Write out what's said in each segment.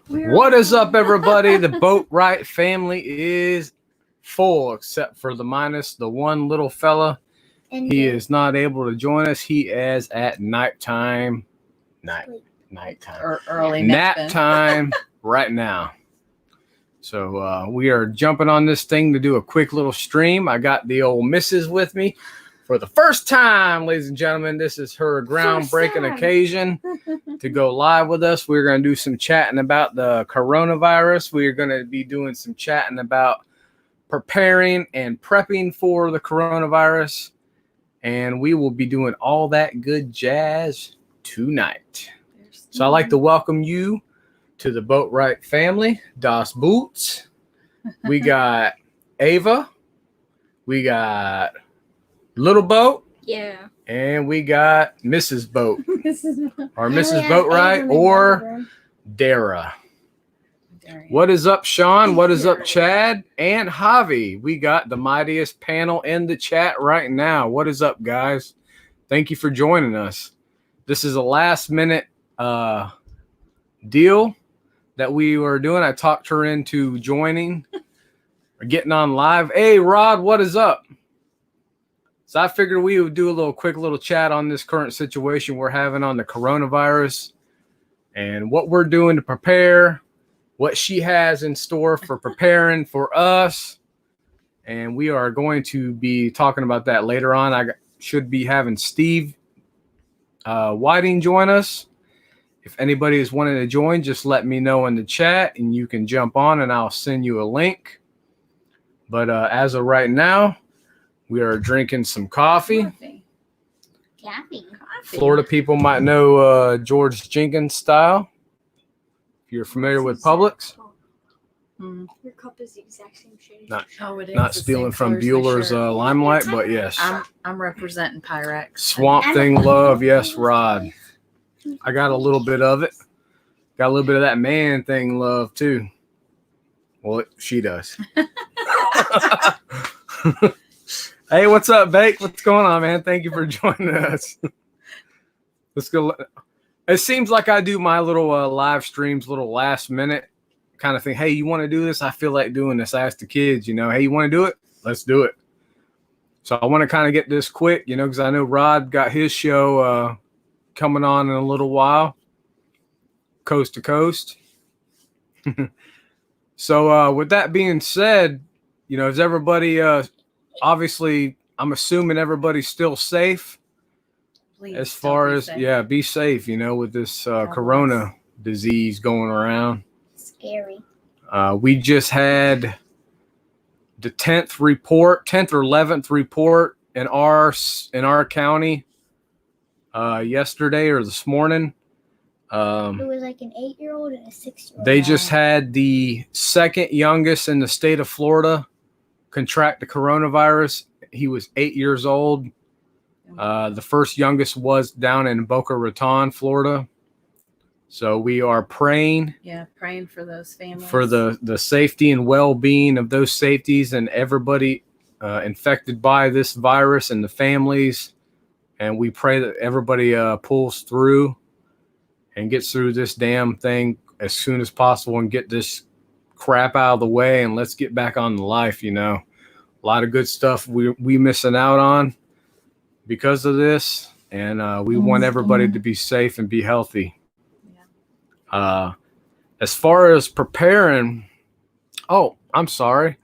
What is up, everybody? The Boatwright family is full, except for the one little fella. He is not able to join us. He is at nighttime. Nighttime. Or early nap time right now. So we are jumping on this thing to do a quick little stream. I got the old missus with me for the first time, ladies and gentlemen. This is her groundbreaking occasion to go live with us. We're going to do some chatting about the coronavirus. We're going to be doing some chatting about preparing and prepping for the coronavirus. And we will be doing all that good jazz tonight. So I'd like to welcome you to the Boatwright family. Das Boots. We got Ava. We got Little Boat. Yeah. And we got Mrs. Boat. Or Mrs. Yeah, Boatwright or Dara. What is up, Sean? What is up, Chad? And Javi. We got the mightiest panel in the chat right now. What is up, guys? Thank you for joining us. This is a last minute deal that we were doing. I talked her into joining or getting on live. Hey, Rod, what is up? So I figured we would do a quick little chat on this current situation we're having on the coronavirus and what we're doing to prepare, what she has in store for preparing for us. And we are going to be talking about that later on. I should be having Steve Whiting join us. If anybody is wanting to join, just let me know in the chat and you can jump on and I'll send you a link. But as of right now, we are drinking some coffee. Florida people might know George Jenkins style. If you're familiar with Publix. Your cup is the exact same shade. Not stealing from Bueller's Limelight, but yes. I'm representing Pyrex. Swamp Thing love, yes, Rod. I got a little bit of it. Got a little bit of that man thing love too. Well, she does. Hey, what's up, Bake? What's going on, man? Thank you for joining us. Let's go. It seems like I do my little live streams, little last minute kind of thing. Hey, you want to do this? I feel like doing this. I asked the kids, hey, you want to do it? Let's do it. So I want to kind of get this quick, because I know Rod got his show coming on in a little while, coast to coast. So with that being said, is everybody obviously, I'm assuming everybody's still safe. Please, as far as safe. Be safe, with this corona disease going around. Scary. We just had the 10th or 11th report in our county yesterday or this morning. It was like an 8-year-old and a 6-year-old. They just had the second youngest in the state of Florida contract the coronavirus. He was 8 years old. The first youngest was down in Boca Raton, Florida. So we are praying. Yeah, praying for those families. For the safety and well-being of those safeties and everybody infected by this virus and the families. And we pray that everybody pulls through and gets through this damn thing as soon as possible and get this crap out of the way and let's get back on the life, A lot of good stuff we missing out on because of this. And we want everybody to be safe and be healthy. Yeah. As far as preparing, I'm sorry.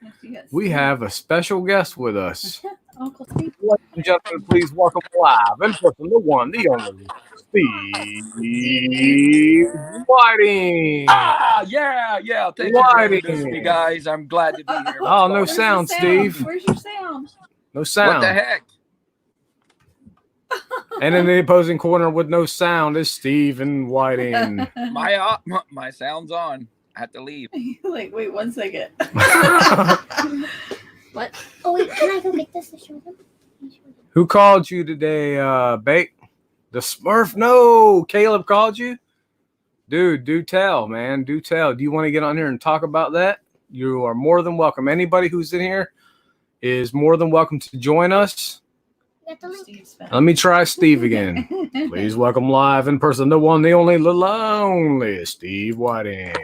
We have a special guest with us. Uncle Steve. Ladies and gentlemen, please welcome live and person, the one, the only, Steve Whiting. Yeah. Thank you for introducing me, guys. I'm glad to be here. Oh, no sound, Steve. Where's your sound? No sound. What the heck? And in the opposing corner with no sound is Stephen Whiting. My sound's on. I have to leave. Wait 1 second. What? Oh, wait, can I go get this to show them? Who called you today, Bake? The Smurf? No, Caleb called you? Dude, do tell, man. Do tell. Do you want to get on here and talk about that? You are more than welcome. Anybody who's in here is more than welcome to join us. Get the link. Steve's back. Let me try Steve again. Please welcome live in person the one, the only, the lonely Steve Whiting.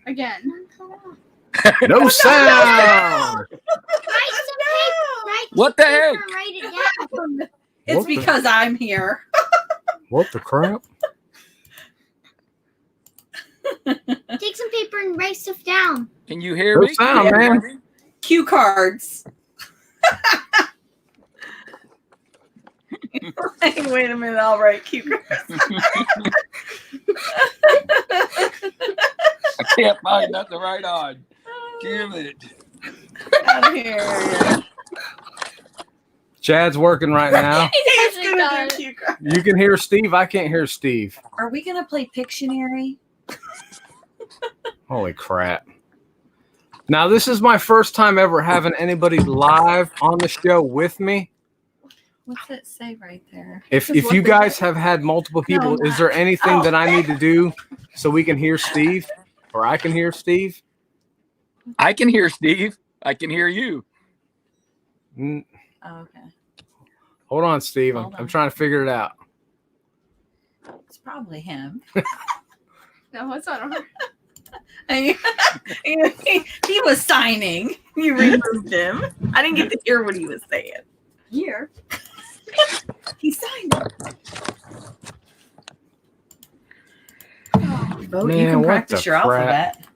Again. No sound. Write some paper. Write What some the heck? paper, write it down. It's What the- because I'm here. What the crap? Take some paper and write stuff down. Can you hear No me? sound, Can you hear man. me? Cue cards. Wait a minute, I'll write cue cards. I can't find nothing right on. Give it. I'm here. Chad's working right now. He's gonna do cue cards. You can hear Steve. I can't hear Steve. Are we gonna play Pictionary? Holy crap. Now, this is my first time ever having anybody live on the show with me. What's it say right there? If you guys have had multiple people, No. is there anything that I need to do so we can hear Steve or I can hear Steve? I can hear Steve. I can hear you. Mm, Oh, okay. hold on, Steve. Hold I'm on. trying to figure it out. It's probably him. No, it's not her. he was signing. You removed him. I didn't get to hear what he was saying. Here. He signed it. Vote, you Man, can what practice the your crap? alphabet.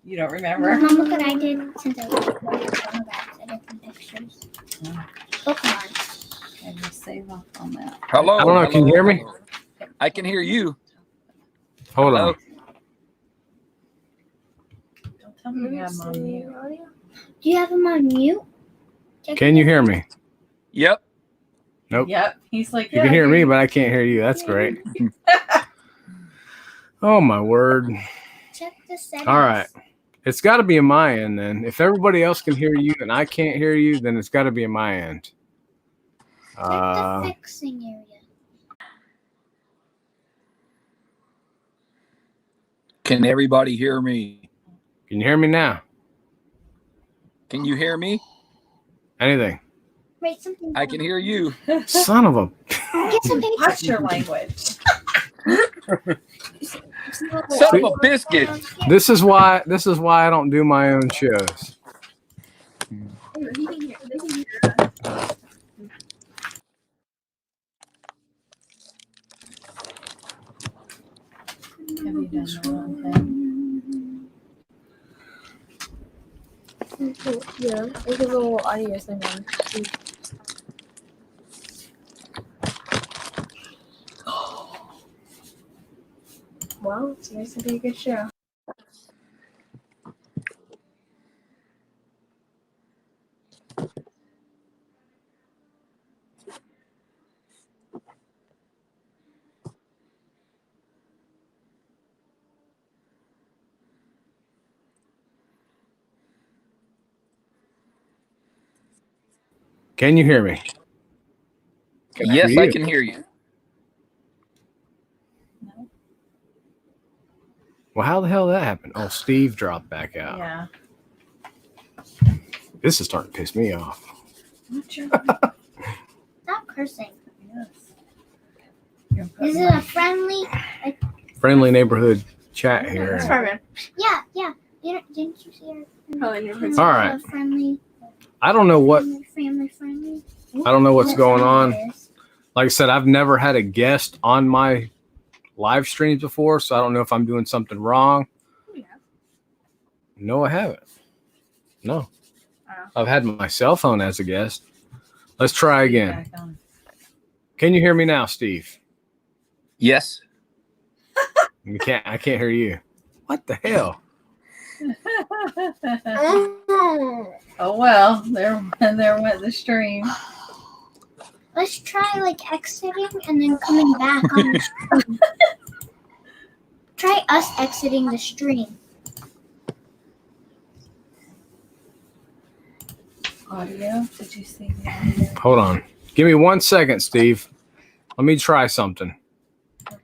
You don't remember? Mom, look what I did since I was recording back. I did some pictures. Bookmarks. Okay, we'll save off on that. Hello. I don't know. Can you hear me? hello. I can hear you. Hold Hello. on. Don't tell me you have him on mute. Do you have him on mute? Check Can you hear me? Yep. Nope. Yep. He's like, You can hear me, but I can't hear you. That's great. Oh, my word. Check the settings. All right. It's got to be in my end then. If everybody else can hear you and I can't hear you, then it's got to be in my end. Check the fixing area. Can everybody hear me? Can you hear me now? Can you hear me? Anything? Write something I can hear you. Son of a... Get some paper. Watch your language. Son of a biscuit. This is why I don't do my own shows. Have you done the wrong thing? Yeah, there's a little audio thing on. Well, it's nice to be a good show. Can you hear me? Yes, hear I you. can hear you. No. Well, how the hell did that happen? Oh, Steve dropped back out. Yeah. This is starting to piss me off. What's your Stop cursing. Yes. This is a friendly. Friendly neighborhood chat here. Yeah. Didn't you see our? All right. Friendly. I don't know what Family friendly. I don't know what's That's going what on. it is. Like I said, I've never had a guest on my live streams before, so I don't know if I'm doing something wrong. Yeah. No, I haven't. No. Oh. I've had my cell phone as a guest. Let's try again. Back on. Can you hear me now, Steve? Yes. I can't hear you. What the hell? Oh well, there went the stream. Let's try like exiting and then coming back on the stream. Try us exiting the stream. Audio? Did you see the audio? Hold on. Give me 1 second, Steve. Let me try something. Okay.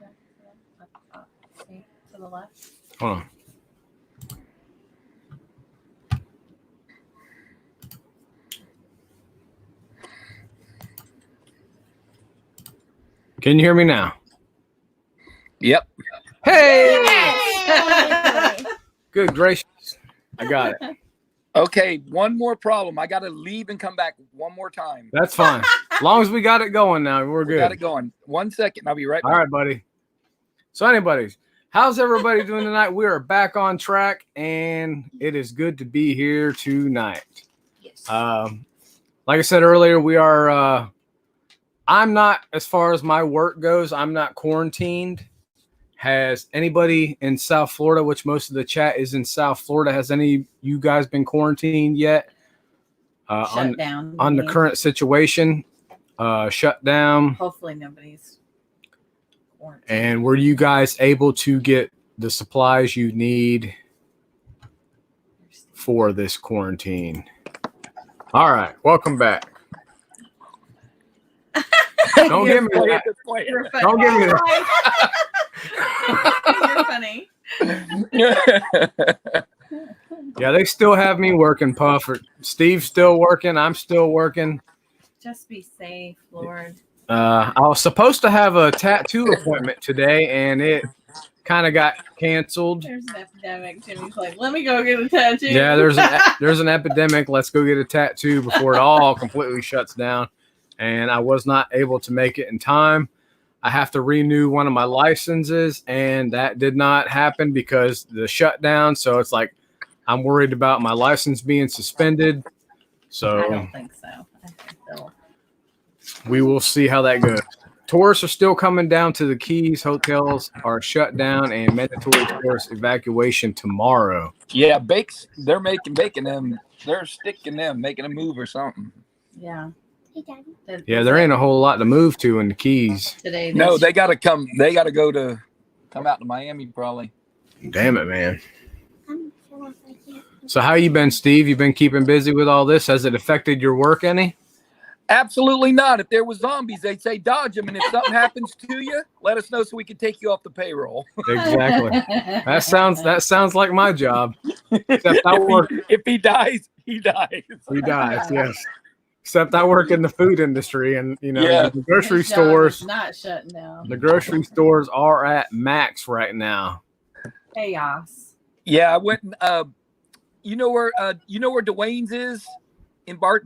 See, to the left. Hold on. Can you hear me now? Yep. Hey! Yay! Good gracious. I got it. Okay, one more problem. I got to leave and come back one more time. That's fine. As long as we got it going now, we're We good. got it going. 1 second. I'll be right back. All right, buddy. So, anyways, how's everybody doing tonight? We are back on track, and it is good to be here tonight. Yes. Like I said earlier, we are. I'm not, as far as my work goes, I'm not quarantined. Has anybody in South Florida, which most of the chat is in South Florida, has any of you guys been quarantined yet? Shut down. On the current situation, shut down. Hopefully nobody's quarantined. And were you guys able to get the supplies you need for this quarantine? All right, welcome back. Don't give me that. You're funny. Don't give me that. You're funny. Yeah, they still have me working, Puffer. Steve's still working. I'm still working. Just be safe, Lord. I was supposed to have a tattoo appointment today, and it kind of got canceled. There's an epidemic. Jimmy's like, let me go get a tattoo. Yeah, there's an epidemic. Let's go get a tattoo before it all completely shuts down. And I was not able to make it in time. I have to renew one of my licenses, and that did not happen because the shutdown. So it's like I'm worried about my license being suspended. I So don't think so. I think they'll. we will see how that goes. Tourists are still coming down to the Keys. Hotels are shut down, and mandatory tourist evacuation tomorrow. Yeah, they're baking them. They're sticking them, making them move or something. Yeah. Hey, Daddy. Yeah, there ain't a whole lot to move to in the Keys. Today. No, they got to come. They got to come out to Miami probably. Damn it, man. I'm feel like I can't. So how you been, Steve? You been keeping busy with all this? Has it affected your work any? Absolutely not. If there was zombies, they'd say dodge them, and if something happens to you, let us know so we can take you off the payroll. Exactly. That sounds like my job. Except I work. If he dies, he dies. He dies. Yes. Except I work in the food industry, and Yeah. the grocery His job stores. is not shutting down. The grocery stores are at max right now. Chaos. Yeah, I went. You know where Dwayne's is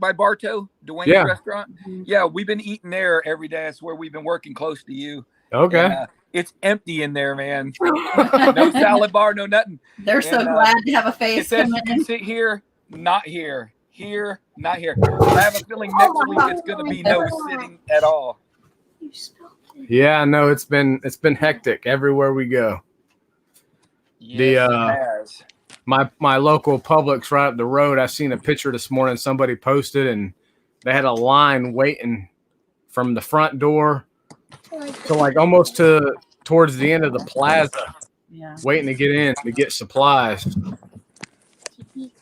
by Bartow, Dwayne's Yeah. restaurant. Yeah, we've been eating there every day. That's where we've been working close to you. Okay. And, it's empty in there, man. No salad bar, no nothing. They're so And, glad to have a It face says come you can in. sit here, not here. Here, not here. I have a feeling next week it's going to be no sitting at all. You spelled it. Yeah, no, it's been hectic everywhere we go. Yes, it has. My local Publix right up the road. I seen a picture this morning. Somebody posted, and they had a line waiting from the front door to like almost towards the end of the plaza, Yeah. waiting to get in to get supplies.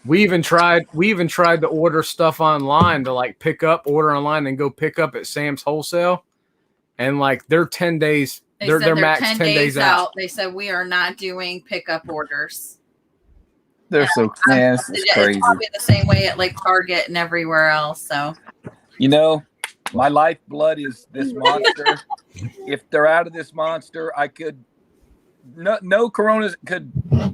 We even tried to order stuff online to like order online and go pick up at Sam's Wholesale, and like they're 10 days. They They're said max 10 days out. They said we are not doing pickup orders. They're so it's It's crazy. probably the same way at like Target and everywhere else. So You know, my lifeblood is this monster. If they're out of this monster, I could. No coronas could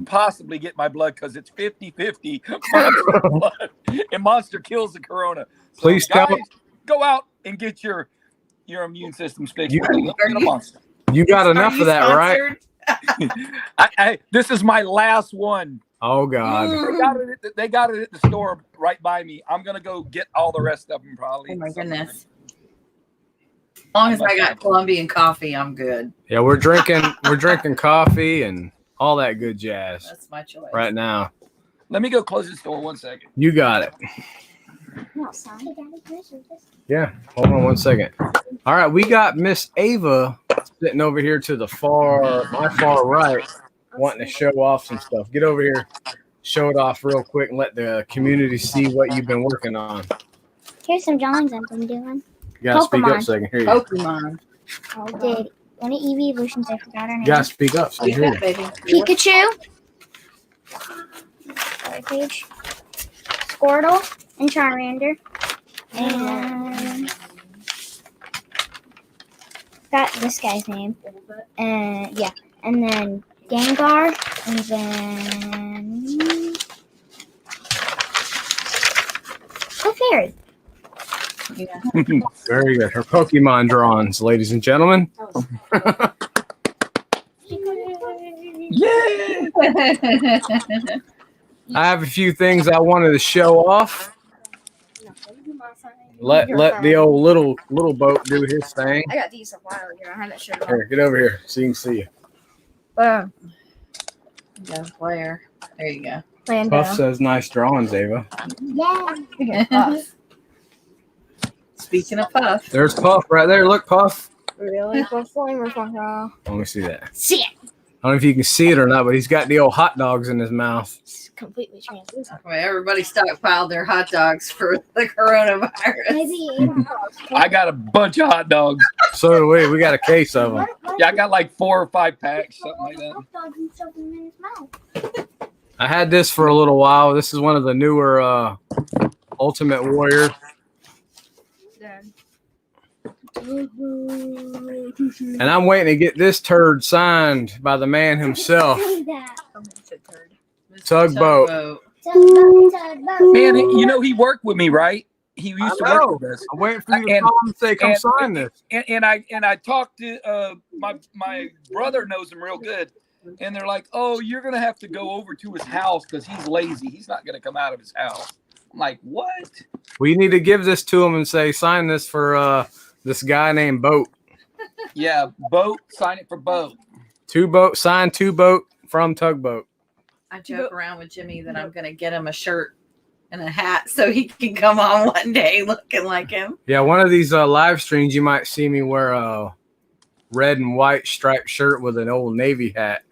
possibly get my blood because it's 50-50 monster blood. And monster kills the corona. So Please guys, tell- go out and get your immune system fixed. You- with a little bit of monster. You got enough Are of you that, right? sponsored? This is my last one. Oh God. They got it at the store right by me. I'm gonna go get all the rest of them probably. Oh my goodness. As long as I got Colombian coffee, I'm good. Yeah, we're drinking coffee and all that good jazz That's my choice. right now. Let me go close this door 1 second. You got it. No, son. Hey, Daddy, can I see this? Yeah. Hold on 1 second. All right, we got Miss Ava sitting over here to my far right, wanting to show off some stuff. Get over here, show it off real quick, and let the community see what you've been working on. Here's some drawings I've been doing. You gotta speak up Pokemon. so I can hear you. Pokemon. I did one of Eevee evolutions. I forgot her name. You gotta speak up so I can hear you. baby. Pikachu. Sorry, page. Squirtle and Charmander. And Got this guy's name. And yeah. And then Gengar. And then Clefairy. Yeah. Very good. Her Pokemon drawings, ladies and gentlemen. Yeah. I have a few things I wanted to show off. Let the old little boat do his thing. I got these a while ago. I haven't showed Here, get over here so you can see. them. Yeah, Blair. There you go. Puff says nice drawings, Ava. Yeah. Speaking of Puff. There's Puff right there. Look, Puff. Really? Let me see that. See it. I don't know if you can see it or not, but he's got the old hot dogs in his mouth. It's completely translucent. Well, everybody stockpiled their hot dogs for the coronavirus. Maybe. I got a bunch of hot dogs. So do we. We got a case of them. Yeah, I got like 4 or 5 packs, something like that. Hot dogs and stuff in his mouth. I had this for a little while. This is one of the newer Ultimate Warrior. And I'm waiting to get this turd signed by the man himself. Tugboat. Man, you know, he worked with me, right? He used to work with us. I'm waiting for you to call him and say, come sign this. And I talked to my brother knows him real good. And they're like, oh, you're going to have to go over to his house because he's lazy. He's not going to come out of his house. I'm like, what? We need to give this to him and say, sign this for this guy named Boat. Yeah, Boat. Sign it for Boat. Sign 2 Boat from Tugboat. I joke around with Jimmy that I'm going to get him a shirt and a hat so he can come on one day looking like him. Yeah, one of these live streams, you might see me wear a red and white striped shirt with an old Navy hat.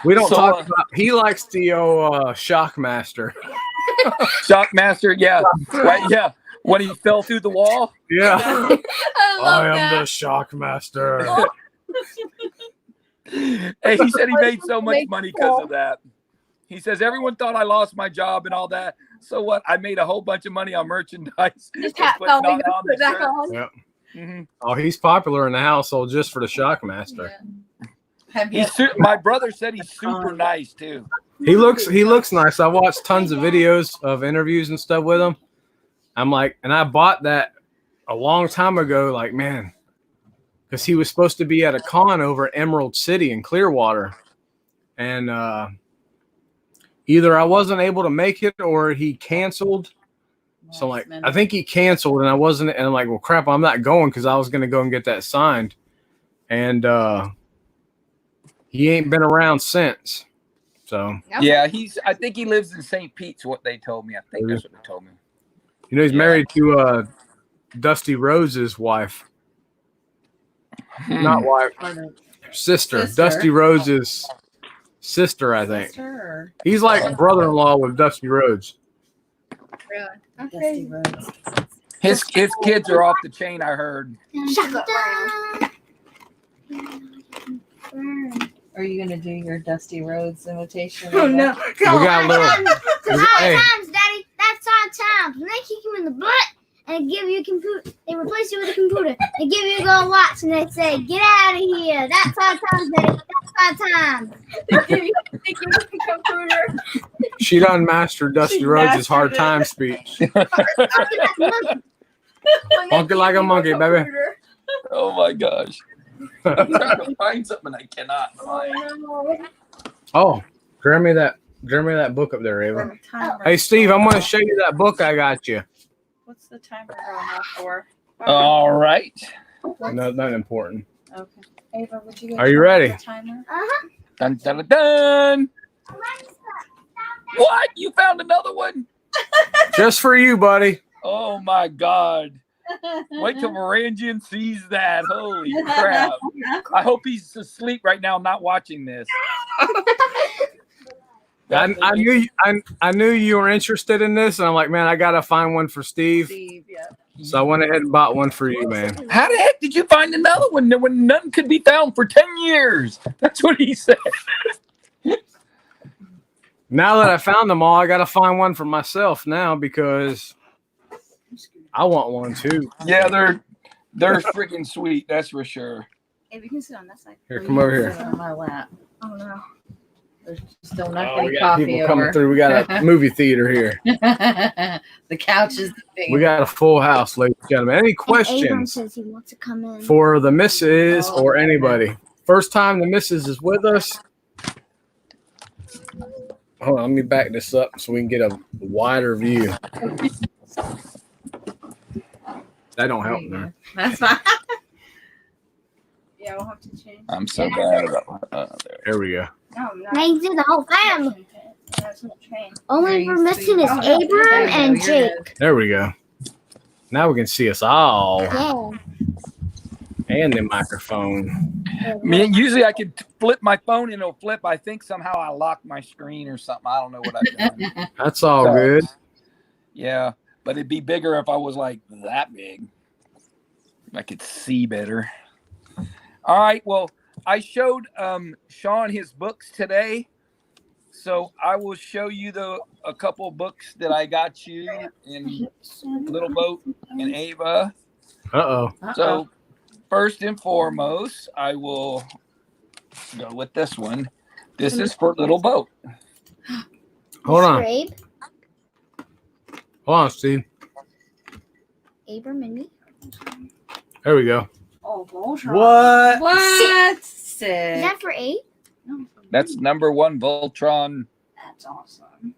We don't talk about. He likes the Shockmaster. Shockmaster, yeah, right, yeah. When he fell through the wall. Yeah, I am the Shockmaster. Hey, he said he made so much money because of that. He says everyone thought I lost my job and all that. So what? I made a whole bunch of money on merchandise. Yep. Mm-hmm. Oh, he's popular in the household just for the Shockmaster. Yeah. My brother said he's super nice too. He looks nice. I watched tons of videos of interviews and stuff with him. I'm like, and I bought that a long time ago. Like, man, because he was supposed to be at a con over Emerald City in Clearwater, and either I wasn't able to make it or he canceled. So like, I think he canceled, and I wasn't. And I'm like, well, crap, I'm not going because I was going to go and get that signed, and he ain't been around since. So yeah, I think he lives in St. Pete's. What they told me. I think that's what they told me. You know, he's married to Dusty Rhodes' wife. Not wife, sister. Dusty Rhodes' sister, I think. Sister. He's like brother-in-law with Dusty Rhodes. Really? Dusty Rhodes. His kids are off the chain, I heard. Are you going to do your Dusty Rhodes imitation? Oh no! We got a little. That's Hey. hard times, Daddy. That's hard times. When they kick you in the butt and give you a computer, they replace you with a computer. They give you a gold watch and they say, "Get out of here." That's hard times, Daddy. That's hard times. They give you a computer. She done mastered Dusty Rhodes' hard time speech. Monkey like a monkey, baby. Oh my gosh! I'm trying to find something I cannot find. Oh, grab me that book up there, Ava. Hey, Steve, I'm going to show you that book I got you. What's the timer going off for? All right. No, not important. Okay. Ava, would you? Are you ready? Timer? Dun dun dun dun. What? You found another one? Just for you, buddy. Oh my God! Wait till Morangian sees that. Holy crap! I hope he's asleep right now, not watching this. I knew you were interested in this, and I'm like, man, I gotta find one for Steve. Yeah. So I went ahead and bought one for you, man. How the heck did you find another one when none could be found for 10 years? That's what he said. Now that I found them all, I got to find one for myself now because I want one too. Yeah, they're freaking sweet. That's for sure. If you can sit on that side. Here, come over here. Sit on my lap. Oh no. There's still not Oh, getting we got coffee people over. coming through. We got a movie theater here. The couch is the thing. We got a full house, ladies and gentlemen. Any And Abram questions says he wants to come in. for the missus Oh, or anybody? First time the missus is with us. Hold on, let me back this up so we can get a wider view. That don't help, man. That's fine. Yeah, we'll have to change. I'm so bad about there. There we go. No, I'm not. Now you do the whole family. Only we're Very missing is sweet. Abram and You're Jake. good. There we go. Now we can see us all Yeah. and the microphone. I mean, usually I could flip my phone and it'll flip. I think somehow I locked my screen or something. I don't know what I've done. That's all So, good. Yeah, but it'd be bigger if I was like that big. I could see better. All right. Well, I showed Sean his books today, so I will show you a couple books that I got you and Little Boat and Ava. Uh-oh. So first and foremost, I will go with this one. This is for Little Boat. Hold on. Abe, Hold on, Steve. Abram and me. There we go. Oh, Voltron. What? What? Is Sick. that for Abe? That's #1 Voltron. That's awesome.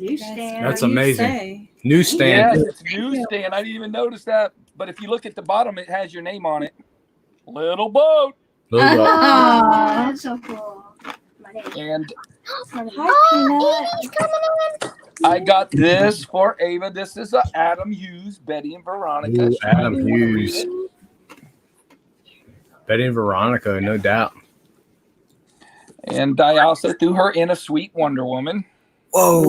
Newsstand. That's What do you amazing. say? Newsstand. Yes, it's newsstand. I didn't even notice that. But if you look at the bottom, it has your name on it. Little Boat. Little boat. Aw. That's so cool. And Oh, Amy's coming in. I got this for Ava. This is Adam Hughes, Betty and Veronica. Ooh, She Adam really wanna read Hughes. it. Betty and Veronica, no doubt. And I also threw her in a sweet Wonder Woman. Whoa.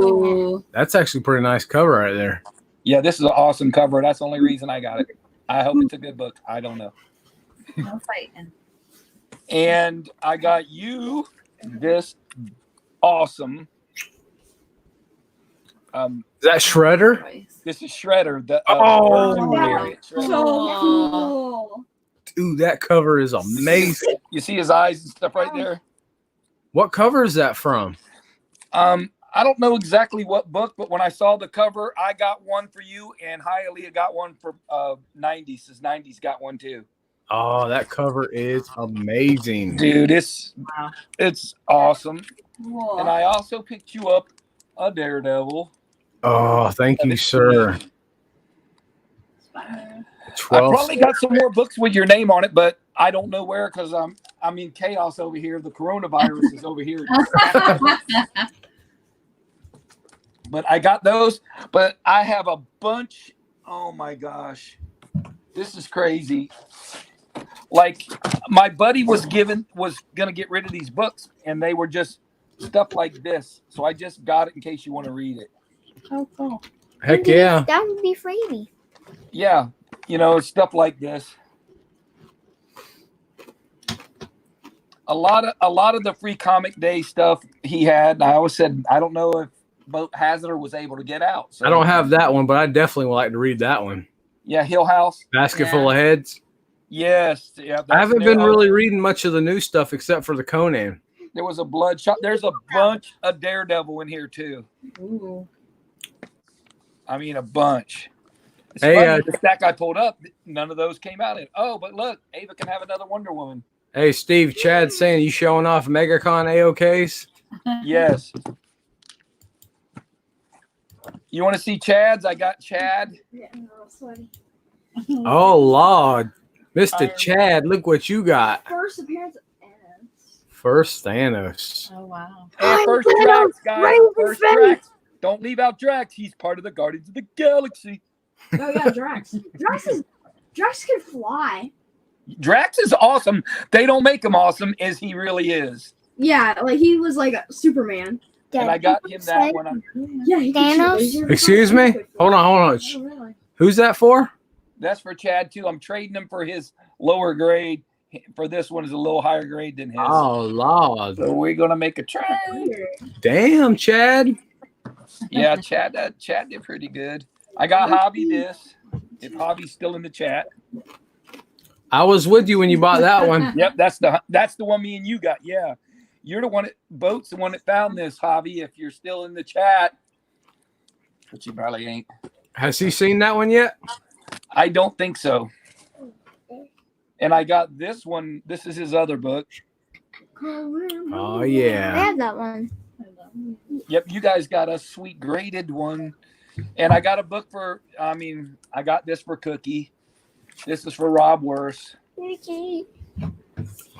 Ooh. That's actually a pretty nice cover right there. Yeah, this is an awesome cover. That's the only reason I got it. I hope it's a good book. I don't know. No fighting. And I got you this awesome. Is that Shredder? This is Shredder. The Oh. Shredder. cool. Dude, that cover is amazing. You see his eyes and stuff right there. What cover is that from? I don't know exactly what book, but when I saw the cover, I got one for you, and Hialeah got one for 90s. His 90s got one too. Oh, that cover is amazing. Dude, it's awesome. Cool. And I also picked you up a Daredevil. Oh, thank you, sir. I 12. probably got some more books with your name on it, but I don't know where because I'm in chaos over here. The coronavirus is over here. But I got those. But I have a bunch. Oh my gosh, this is crazy. Like my buddy was gonna get rid of these books, and they were just stuff like this. So I just got it in case you want to read it. Oh, cool. Heck yeah. That would be for Amy. Yeah, it's stuff like this. A lot of the free comic day stuff he had. I always said I don't know if Boat Hazard was able to get out. So, I don't have that one, but I definitely would like to read that one. Yeah, Hill House. Basket Yeah. Full of Heads. Yes. Yeah. I haven't Hill been House. really reading much of the new stuff except for the Conan. There was a Bloodshot. There's a bunch of Daredevil in here too. Ooh. I mean, a bunch. It's Hey, funny, the stack I pulled up, none of those came out. Oh, but look, Ava can have another Wonder Woman. Hey, Steve, Chad's saying you showing off MegaCon AOKs? Yes. You want to see Chad's? I got Chad. Yeah, no, sweaty. Oh, Lord. Mr. Iron Chad, look what you got. First appearance of Anna's. First Thanos. Oh, wow. Hey, first Thanos, Drax, guys. Raven First Fenn. Drax. Don't leave out Drax. He's part of the Guardians of the Galaxy. Oh yeah, Drax. Drax can fly. Drax is awesome. They don't make him awesome as he really is. Yeah, like he was like a Superman. And I got him that one. Yeah, he Thanos? could shoot lasers. Excuse me? Hold on. Oh, really? Who's that for? That's for Chad too. I'm trading him for his lower grade. for this one is a little higher grade than his. Oh Lord. So we're gonna make a trade. Damn, Chad. Yeah, Chad did pretty good. I got Hobby this. If Hobby's still in the chat. I was with you when you bought that one. Yep, that's the one me and you got. Yeah. You're the one Boat's the one that found this, Hobby, if you're still in the chat. But you probably ain't. Has he seen that one yet? I don't think so. And I got this one. This is his other book. Oh I yeah. have that one. Yep, you guys got a sweet graded one. And I got a book I got this for Cookie. This is for Rob Worse.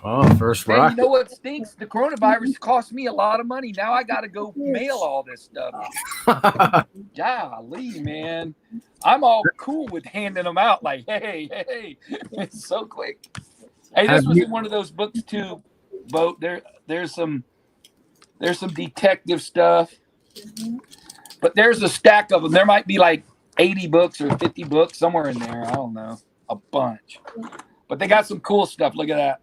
Oh, first Man, rock. you know what stinks? The coronavirus cost me a lot of money. Now I got to go mail all this stuff. Golly, man. I'm all cool with handing them out like, hey. It's so quick. Hey, this was in one of those books too, Boat. There's some detective stuff. But there's a stack of them. There might be like 80 books or 50 books somewhere in there. I don't know. A bunch. But they got some cool stuff. Look at that.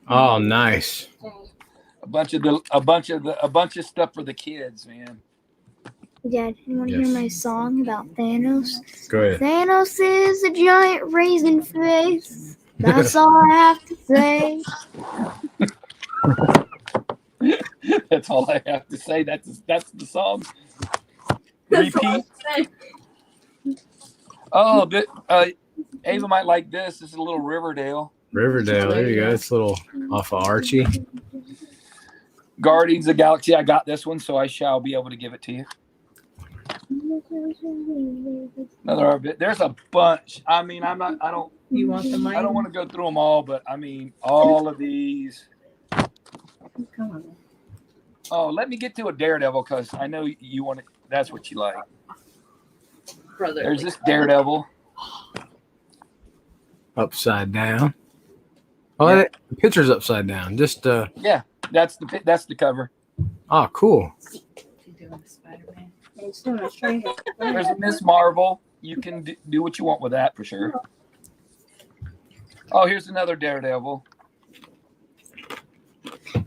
Oh, nice. A bunch of stuff for the kids, man. Dad, you want to hear my song about Thanos? Go ahead. Thanos is a giant raisin face. That's all I have to say. That's all I have to say. That's the song. Repeat. Oh, Ava might like this. This is a little Riverdale. Riverdale. There you go. It's a little off of Archie. Guardians of the Galaxy. I got this one, so I shall be able to give it to you. Another bit. There's a bunch. I don't. You want the mic? I don't want to go through them all, but all of these. Come on. Oh, let me get to a Daredevil because I know you want it. That's what you like. Brother. There's this Daredevil. Upside down. Oh, Yeah. the picture's upside down. Just Yeah, that's the cover. oh, cool. She's doing the Spider-Man. There's a Miss Marvel. You can do what you want with that for sure. Oh, here's another Daredevil.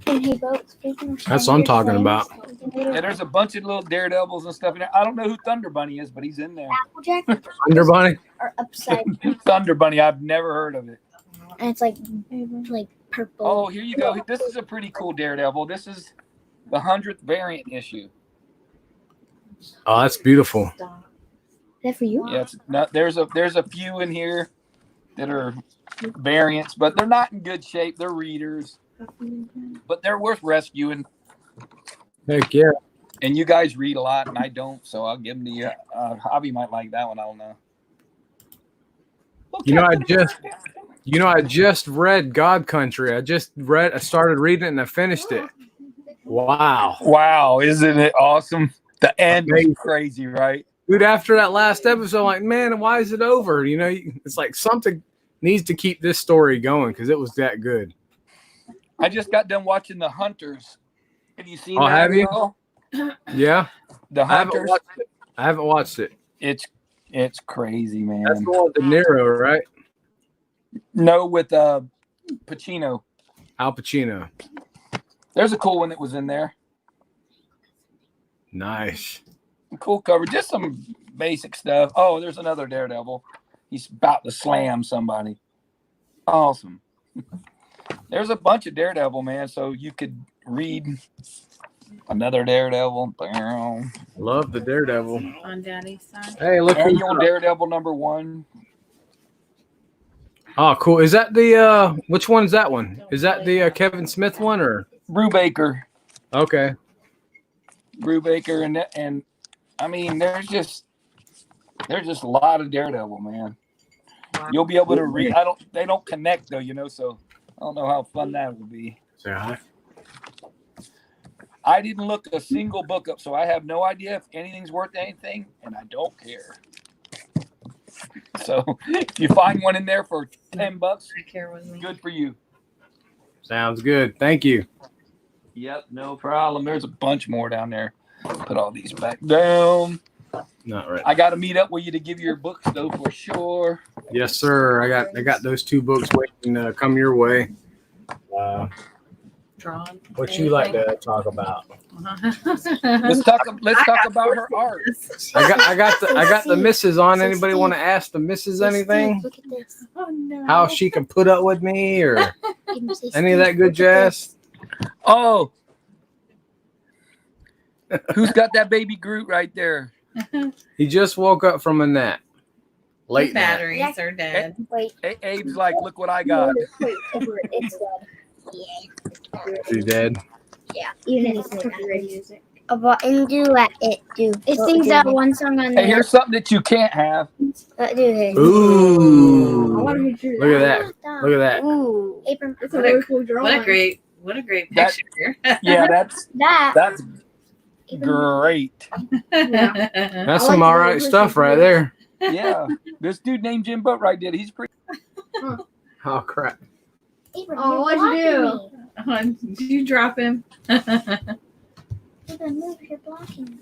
And hey, Boat, speaking of That's what I'm talking about. Yeah, there's a bunch of little Daredevils and stuff in there. I don't know who Thunder Bunny is, but he's in there. Applejack Under Bunny. or upside, Thunder Bunny, I've never heard of it. and it's like purple. Oh, here you go. This is a pretty cool Daredevil. This is the 100th variant issue. Oh, that's beautiful. Is that for you? Yeah, it's not, there's a few in here that are variants, but they're not in good shape. They're readers, but they're worth rescuing. Heck yeah. And you guys read a lot, and I don't, so I'll give them to you. Hobby might like that one. I don't know. I just read God Country. I started reading it and I finished it. Wow. Wow, isn't it awesome? The end is crazy, right? Dude, after that last episode, I'm like, man, why is it over? You know, it's like something needs to keep this story going because it was that good. I just got done watching The Hunters. Have you seen Oh, that? have you? All? Yeah. The Hunters. I haven't watched it. It's crazy, man. That's the one with De Niro, right? No, with Pacino. Al Pacino. There's a cool one that was in there. Nice. Cool cover. Just some basic stuff. Oh, there's another Daredevil. He's about to slam somebody. Awesome. There's a bunch of Daredevil, man. So you could read another Daredevil. Love the Daredevil. On Daddy's side. Hey, look. Annual Daredevil #1. Oh, cool. Is that the which one's that one? Is that the Kevin Smith one or? Brubaker. Okay. Brubaker and I mean there's just a lot of Daredevil, man. You'll be able to read. They don't connect though, so I don't know how fun that will be. Say hi. I didn't look a single book up, so I have no idea if anything's worth anything, and I don't care. So if you find one in there for $10, I care with me. good for you. Sounds good. Thank you. Yep, no problem. There's a bunch more down there. Put all these back down. Not right. I got to meet up with you to give your books though for sure. Yes, sir. I got those 2 books waiting to come your way. Drawn. What you like to talk about? Let's talk about her art. I got the missus on. Anybody want to ask the missus anything? Look at this. Oh no. How she can put up with me or Say, any of that good jazz? Oh, who's got that baby Groot right there? He just woke up from a nap. The Late nap. batteries are dead. Wait. Abe's like, look what I got. Wait, it's dead. Yeah. Is he dead? Yeah. Even if it's copyright music. But and do let it do. It sings that one song on Hey, here's something that you can't have. Do it. Ooh. I want to hear Look at that. Look at that. Ooh. Apron. It's a really cool drawing. What a great That- picture. Yeah, that's That. great. Yeah. That's I some like all the right little stuff pushing right through. there. Yeah, this dude named Jim Boatwright did. He's pretty. Oh crap. Apron, Oh, you're what'd you blocking me. Did you drop him? Apron, move. You're blocking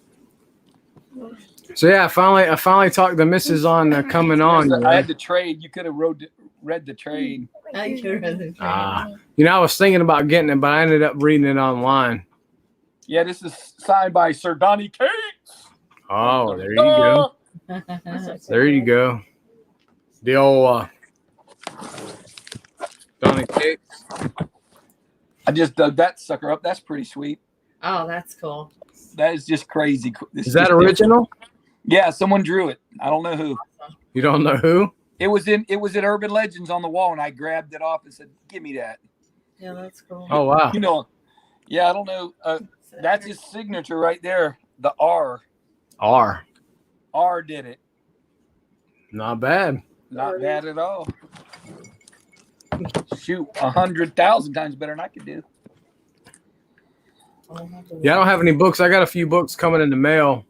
me. So yeah, I finally talked the missus on coming on. You I know. had to trade. You could have read the trade. I could have read the Ah. You know, I was thinking about getting it, but I ended up reading it online. Yeah, this is signed by Sir Donny Cates. Oh, there you go. There you go. The old Donny Cates. I just dug that sucker up. That's pretty sweet. Oh, that's cool. That is just crazy. This Is that just- original? Yeah, someone drew it. I don't know who. You don't know who? It was in Urban Legends on the wall, and I grabbed it off and said, "Give me that." Yeah, that's cool. Oh wow. You know, yeah, I don't know. That's his signature right there. The R. R. Did it. Not bad. Not bad at all. Shoot, 100,000 times better than I could do. Yeah, I don't have any books. I got a few books coming in the mail.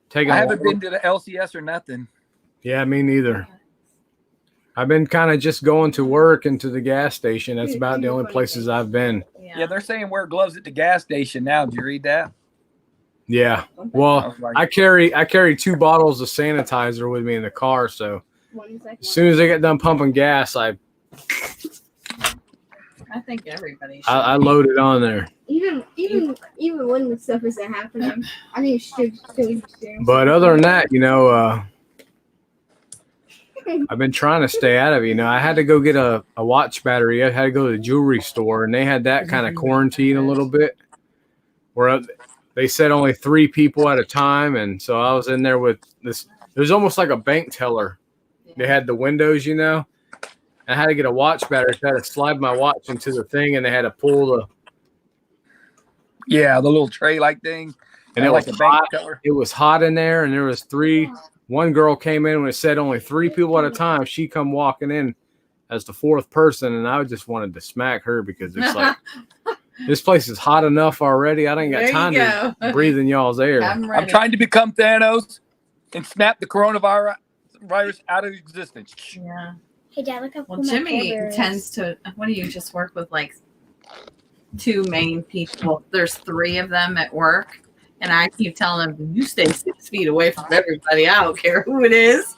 Taking I a haven't while. been to the LCS or nothing. Yeah, me neither. I've been kind of just going to work and to the gas station. That's about the only places I've been. Yeah, they're saying wear gloves at the gas station now. Did you read that? Yeah. I Well, was like, I carry 2 bottles of sanitizer with me in the car, so 1 second. as soon as they get done pumping gas, I think everybody should. I load it on there. Even when the stuff isn't happening, I think it should still do. But other than that, you know, I've been trying to stay out of it. You know, I had to go get a watch battery. I had to go to the jewelry store, and they had that kind of quarantine a little bit, where they said only 3 people at a time, and so I was in there with this. It was almost like a bank teller. They had the windows, you know. I had to get a watch battery. So I had to slide my watch into the thing, and they had to pull the. yeah, the little tray-like thing. And it like was a bank hot. teller. It was hot in there, and there was 3. One girl came in when it said only 3 people at a time. She come walking in as the 4th person, and I just wanted to smack her because it's like this place is hot enough already. I didn't got There time you to go. breathe in y'all's air. I'm I'm ready. trying to become Thanos and snap the coronavirus out of existence. Yeah. Hey, Dad, look how cool Well, my Jimmy Care Bear is. tends to. What do you just work with? Like 2 main people. There's 3 of them at work, and I keep telling them, "You stay 6 feet away from everybody. I don't care who it is."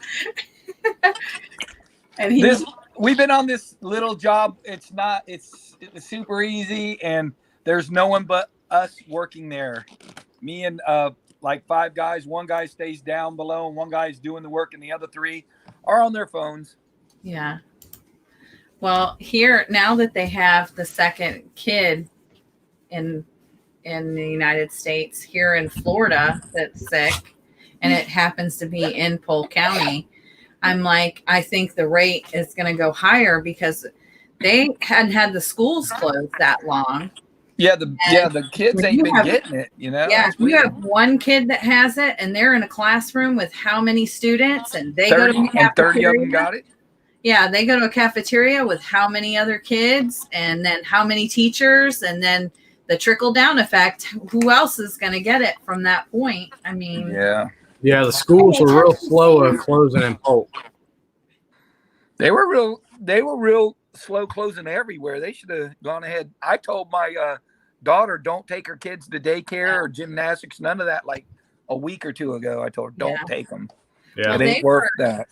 And We've been on this little job. It's super easy, and there's no one but us working there. Me and like 5 guys. 1 guy stays down below, and 1 guy's doing the work, and the other 3 are on their phones. Yeah. Well, here now that they have the 2nd kid in the United States, here in Florida that's sick, and it happens to be in Polk County, I'm like, I think the rate is going to go higher because they hadn't had the schools closed that long. Yeah, the kids ain't been getting it. You know. Yeah, It's you weird. have 1 kid that has it, and they're in a classroom with how many students, and they go to 30, a and 30 of cafeteria. them got it. Yeah, they go to a cafeteria with how many other kids, and then how many teachers, and then the trickle down effect. Who else is going to get it from that point? I mean, Yeah, Yeah, the schools were real slow at closing in Polk. they were real slow closing everywhere. They should have gone ahead. I told my daughter, don't take her kids to daycare or gymnastics, none of that. Like a week or two ago. I told her, don't Yeah. take them. Yeah. It They ain't worth were- that.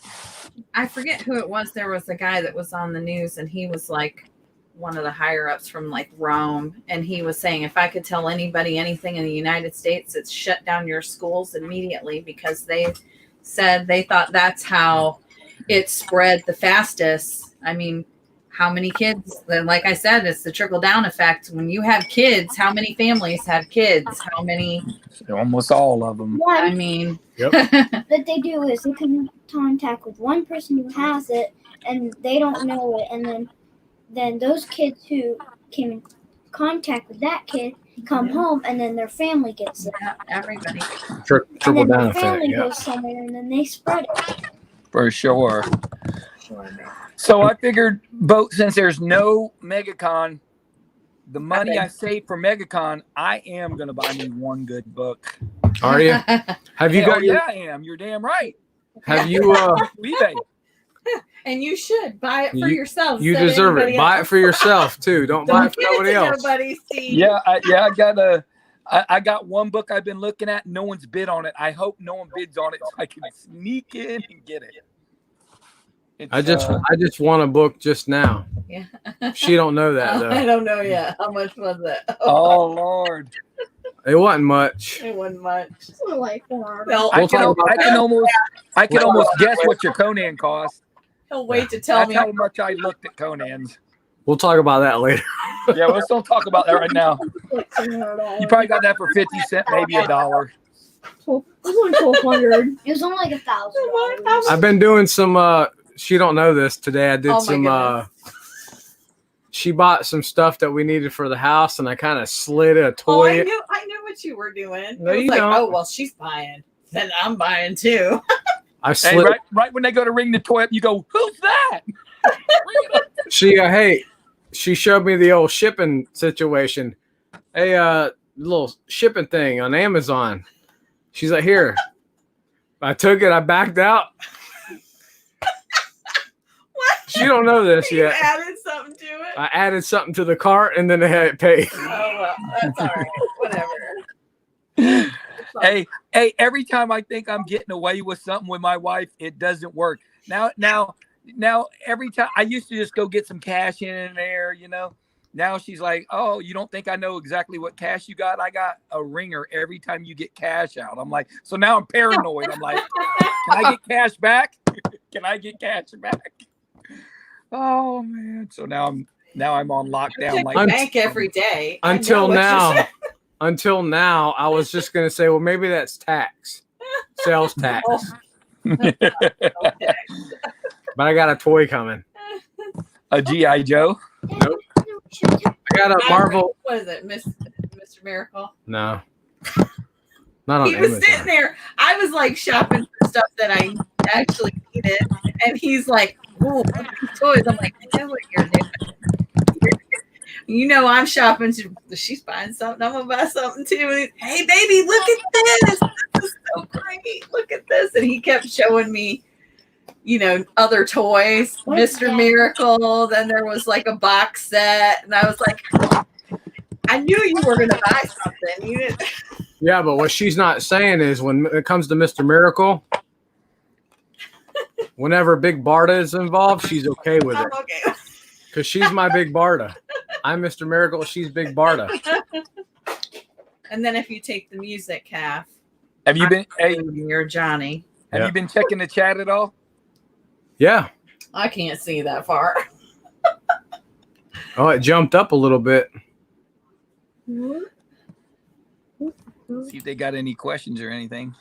I forget who it was. There was a guy that was on the news, and he was like one of the higher ups from like Rome, and he was saying, if I could tell anybody anything in the United States, it's shut down your schools immediately, because they said they thought that's how it spread the fastest. I mean, how many kids? Then, like I said, it's the trickle down effect. When you have kids, how many families have kids? How many? Almost all of them. I What mean, that they do is they come in contact with one person who has it, and they don't know it, and then those kids who came in contact with that kid come home, and then their family gets it. everybody. And Trickle then down their effect. family Yeah. goes somewhere, and then they spread it. For sure. So I figured, since there's no MegaCon, the money I saved for MegaCon, I am going to buy me one good book. Are you? Have you Hell got your? yeah, I am. You're damn right. Have you? eBay. And you should buy it for You- yourself. You instead of deserve it. anybody Buy it else. for yourself too. Don't buy it for Give it nobody to else. nobody, Steve. Yeah, I got one book I've been looking at. No one's bid on it. I hope no one bids on it so I can sneak in and get it. It's, I just won a book just now. Yeah. She don't know that I though. don't know yet. How much was it? oh Lord. It wasn't much. It wasn't much. It's only like $4. No, We'll talk about I can almost guess what your Conan cost. he'll wait to tell That's me. how much I looked at Conan's. We'll talk about that later. Yeah, let's don't talk about that right now. Like $700. You probably got that for 50 cents, maybe $1. It was only 1,200. It was only like $1,000. I've been doing some. She don't know this today. I did Oh, my some. goodness. She bought some stuff that we needed for the house, and I kind of slid a Oh, toy. I knew what you were doing. No, it was you like, don't. oh well, she's buying. Then I'm buying too. I Hey, slid. right when they go to ring the toy up, you go, "Who's that?" She hey, she showed me the old shipping situation. Hey, little shipping thing on Amazon. She's like, here. I took it. I backed out. What? She don't know this You yet. added something to it. I added something to the cart, and then they had it paid. Oh well, that's all right. Whatever. Hey, every time I think I'm getting away with something with my wife, it doesn't work. Now, every time I used to just go get some cash in there, you know. Now she's like, "Oh, you don't think I know exactly what cash you got? I got a ringer every time you get cash out." I'm like, so now I'm paranoid. I'm like, can I get cash back? Can I get cash back? Oh man! So now I'm on lockdown. Check Like, the bank every day. I know Until what you're now, saying. until now, I was just gonna say, well, maybe that's tax, sales tax. Okay. But I got a toy coming. a GI Joe. I got a Marvel. What is it, Mr. Miracle? No, not on He was Amazon. sitting there. I was like shopping for stuff that I actually needed, and he's like, "Ooh, look at these toys." I'm like, "I know what you're doing." You know, I'm shopping. She's buying something. I'm gonna buy something too. And he's, hey, baby, look at this. This is so great. Look at this. And he kept showing me, you know, other toys. What's Mr. that? Miracle. Then there was like a box set, and I was like, I knew you were gonna buy something. You didn't. Yeah, but what she's not saying is when it comes to Mr. Miracle, whenever Big Barda is involved, she's okay with I'm it okay. because she's my Big Barda. I'm Mr. Miracle. She's Big Barda. And then if you take the music half, Have you been? Hey, you're Johnny. have Yeah. you been checking the chat at all? Yeah. I can't see that far. Oh, it jumped up a little bit. See if they got any questions or anything.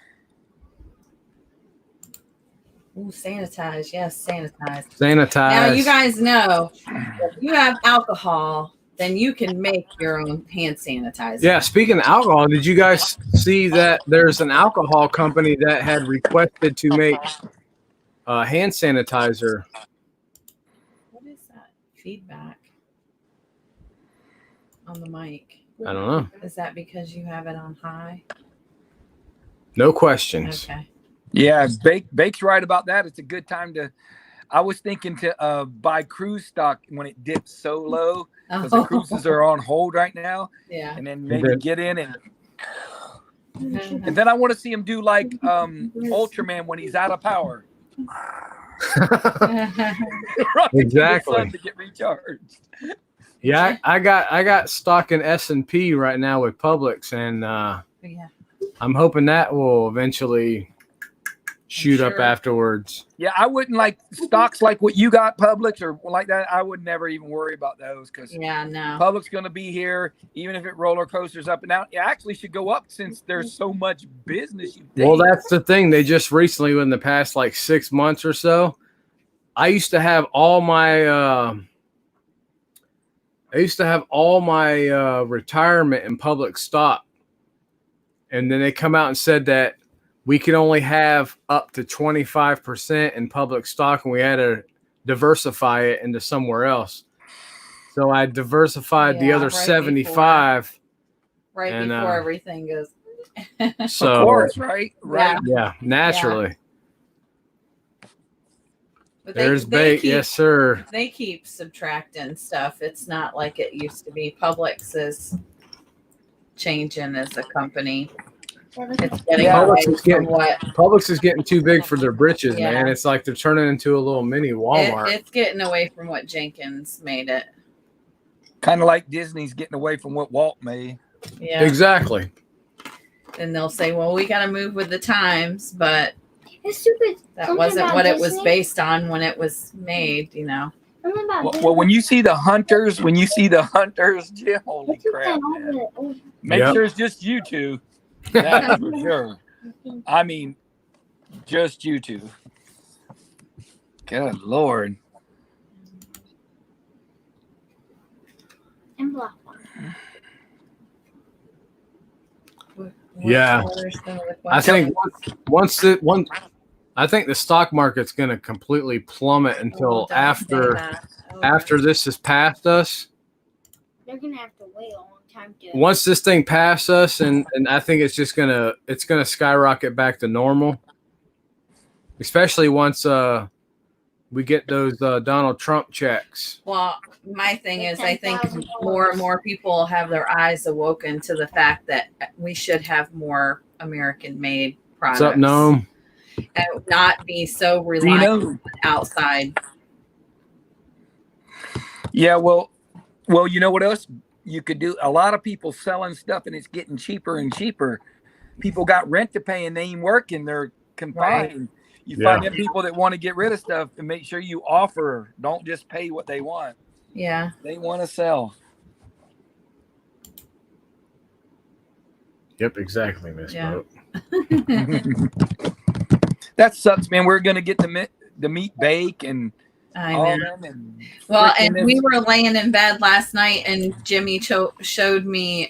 Ooh, sanitize. Yes, sanitize. Sanitize. Now, you guys know if you have alcohol, then you can make your own hand sanitizer. Yeah, speaking of alcohol, did you guys see that there's an alcohol company that had requested to make hand sanitizer? What is that feedback on the mic? I don't know. Is that because you have it on high? No questions. Okay. Yeah, Bake's right about that. It's a good time to. I was thinking to buy cruise stock when it dips so low because the cruises are on hold right now, Yeah. and then maybe get in and And then I want to see him do like Ultraman when he's out of power. Exactly. To get recharged. Yeah, I got stock in S&P right now with Publix, and Yeah. I'm hoping that will eventually shoot up sure. afterwards. Yeah, I wouldn't like stocks like what you got, Publix or like that. I would never even worry about those because Yeah, no. Publix going to be here, even if it roller coasters up and down. It actually should go up since there's so much business. You think. Well, that's the thing. They just recently, in the past like 6 months or so, I used to have all my retirement in public stock, and then they come out and said that we could only have up to 25% in public stock, and we had to diversify it into somewhere else. So I diversified the other right 75. Right and, before everything goes. So, of course, right? Yeah, naturally. But There's they bait. keep, Yes, sir. They keep subtracting stuff. It's not like it used to be. Publix is changing as a company. It's getting away from what Publix is getting too big for their britches, Yeah. man. It's like they're turning into a little mini Walmart. it's getting away from what Jenkins made it. Kind of like Disney's getting away from what Walt made. Yeah. Exactly. And they'll say, well, we got to move with the times, but It's stupid. that Something wasn't about what it was Disney. based on when it was made, you know. Something about Well, when you see the hunters, Jim, holy They took crap, that man. over. Make Yep. sure it's just you two. That's for sure. I mean, just you two. Good Lord. And block one. Yeah. I think I think the stock market's going to completely plummet until after this has passed us. They're gonna have to wait a long time to. Once this thing passes us, and I think it's gonna skyrocket back to normal. Especially once we get those Donald Trump checks. Well, my thing is, I think more and more people have their eyes awoken to the fact that we should have more American-made products. What's up, Noam? And not be so reliant on outside. Yeah, well, you know what else you could do? A lot of people selling stuff, and it's getting cheaper and cheaper. People got rent to pay, and they ain't working. They're confined. Right. You find them people that want to get rid of stuff, and make sure you offer. Don't just pay what they want. Yeah. They want to sell. Yep, exactly, Miss Boat. That sucks, man. We're gonna get the meat bake and I know. Well, and we were laying in bed last night, and Jimmy showed me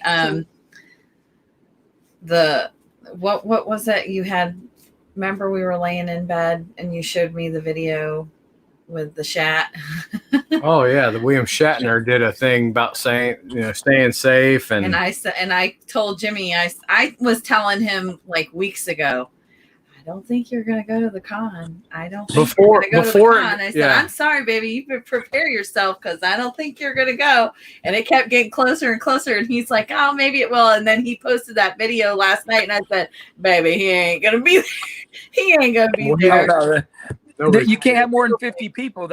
the what was it you had? Remember, we were laying in bed, and you showed me the video with the Shat. Oh yeah, the William Shatner did a thing about saying, staying safe, and I said, and I told Jimmy, I was telling him like weeks ago, I don't think you're going to go to the con. I don't think you're going to go to the con. I said, I'm sorry, baby. You better prepare yourself because I don't think you're going to go. And it kept getting closer and closer. And he's like, oh, maybe it will. And then he posted that video last night. And I said, baby, he ain't going to be there. He ain't going to be there. You can't have more than 50 people.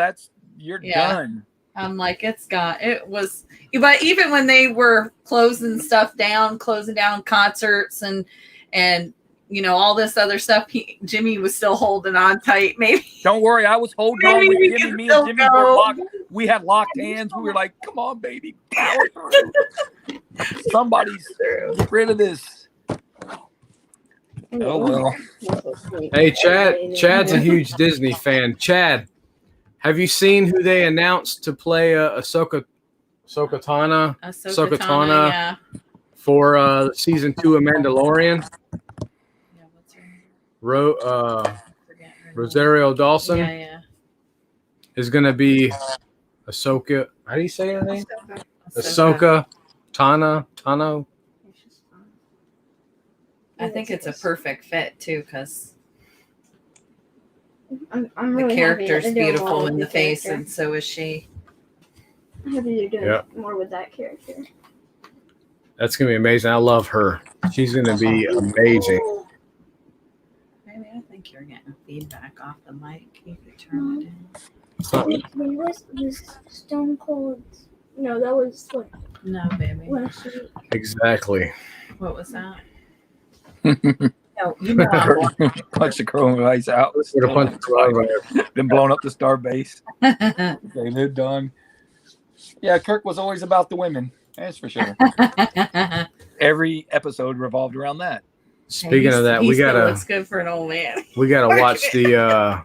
You're done. I'm like, it was, but even when they were closing down concerts and all this other stuff, Jimmy was still holding on tight. Maybe. Don't worry, I was holding on with Jimmy. Me and Jimmy were locked. We had locked hands. We were like, "Come on, baby, power through. Somebody's get rid of this." Oh well. Hey, Chad's a huge Disney fan. Chad, have you seen who they announced to play Ahsoka Tana for season 2 of Mandalorian? Rosario Dawson is going to be Ahsoka. How do you say her name? Ahsoka Tano. I think it's a perfect fit too, because I'm really the character's beautiful in the face, and so is she. I'm happy you're doing more with that character. That's gonna be amazing. I love her. She's gonna be amazing. Maybe I think you're getting feedback off the mic. You could turn it in. So, It was Stone Cold. No, that was what No, baby. last week. exactly. What was that? No, you know. Punch the chrome ice out. Would have punched the rug right there. Then blown up the star base. They lived done. Yeah, Kirk was always about the women. That's for sure. Every episode revolved around that. Speaking of that, he we still gotta looks good for an old man. watch the.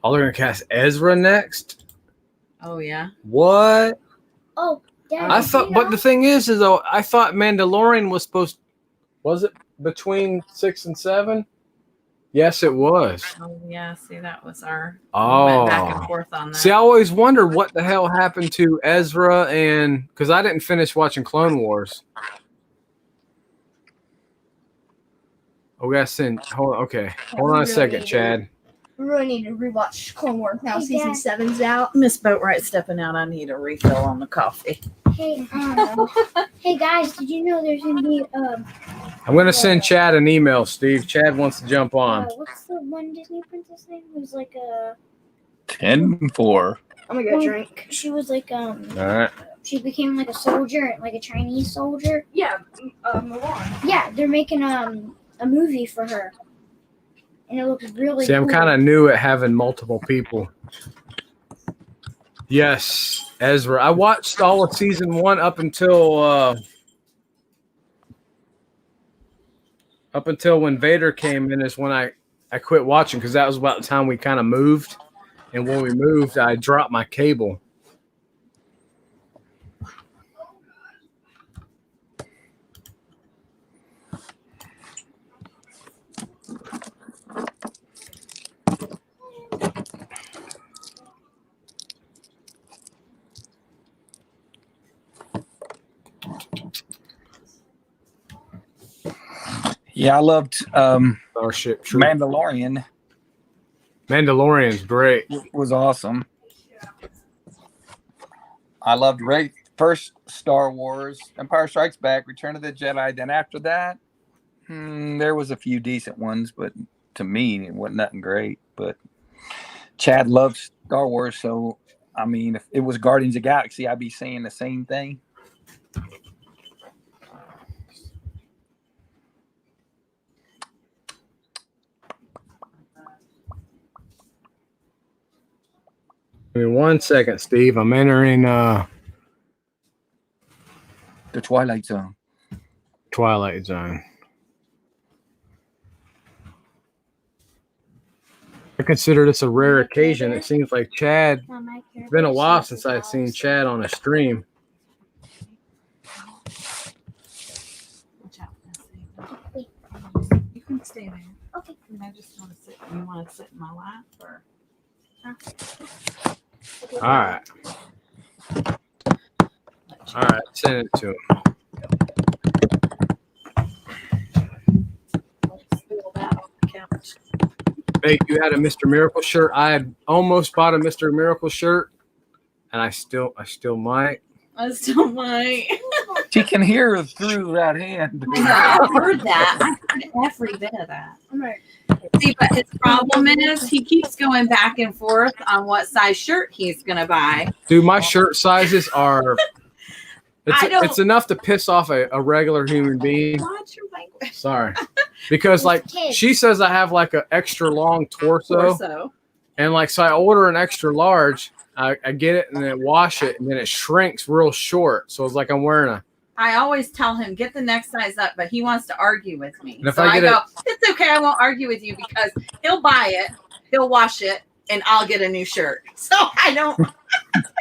Oh, they're gonna cast Ezra next. Oh yeah. What? Oh, Dad, I did thought, you but know? the thing is though, I thought Mandalorian was supposed. Was it between 6 and 7? Yes, it was. Oh yeah. See, that was our. We Oh, went back and forth on that. see, I always wondered what the hell happened to Ezra, and because I didn't finish watching Clone Wars. Oh, we gotta send. Hold on, okay, hold on a second, Chad. We really need to rewatch Clone Wars now. Hey, Season Dad. 7's out. Miss Boatwright stepping out. I need a refill on the coffee. Hey, hey guys, did you know there's gonna be I'm gonna send Chad an email, Steve. Chad wants to jump on. what's the one Disney princess name? Who's like a 10-4. I'm gonna get a drink. she was like All right. she became like a soldier, like a Chinese soldier. Yeah, Mulan. Yeah, they're making a movie for her, and it looks really. See, I'm cool. kind of new at having multiple people. Yes, Ezra. I watched all of season 1 up until when Vader came in. Is when I quit watching because that was about the time we kind of moved, and when we moved, I dropped my cable. Yeah, I loved Starship Troop. Mandalorian. Mandalorian's great. Was awesome. I loved first Star Wars, Empire Strikes Back, Return of the Jedi. Then after that, there was a few decent ones, but to me, it wasn't nothing great. But Chad loves Star Wars, so I mean, if it was Guardians of the Galaxy, I'd be saying the same thing. Give me 1 second, Steve. I'm entering The Twilight Zone. Twilight Zone. I consider this a rare occasion. It seems like Chad. It's been a while since I've seen Chad on a stream. Watch out. You can stay there. Okay. I just want to sit. You want to sit in my lap or? All right. All right. Send it to him. Spill that on the couch. Hey, you had a Mr. Miracle shirt. I had almost bought a Mr. Miracle shirt, and I still might. I still might. She can hear through that hand. I heard that. I heard every bit of that. I'm right. See, but his problem is he keeps going back and forth on what size shirt he's gonna buy. Dude, my shirt sizes are. I don't- It's enough to piss off a regular human being. Watch your language. Sorry, because like Kids. she says, I have like an extra long torso. And like, so I order an extra large, I get it and then wash it and then it shrinks real short. So it's like I'm wearing a, I always tell him get the next size up, but he wants to argue with me. And if So I I get go, it's okay, I won't argue with you because he'll buy it, he'll wash it, and I'll get a new shirt. So I don't.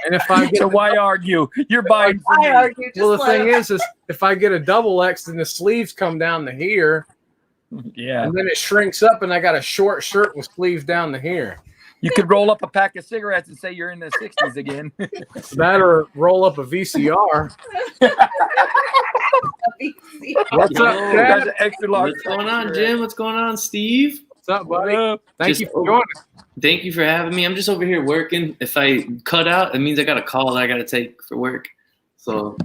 and if I get, So why argue? You're buying for I me. argue. Just well, the let thing him. is if I get a double X, then the sleeves come down to here Yeah. and then it shrinks up and I got a short shirt with sleeves down to here. You could roll up a pack of cigarettes and say you're in the 60s again. That or roll up a VCR. What's up, That's Chad? an extra large. What's going on, Jim? What's going on, Steve? What's up, buddy? Uh, Thank you for joining us. Thank you for having me. I'm just over here working. If I cut out, it means I got a call that I got to take for work. So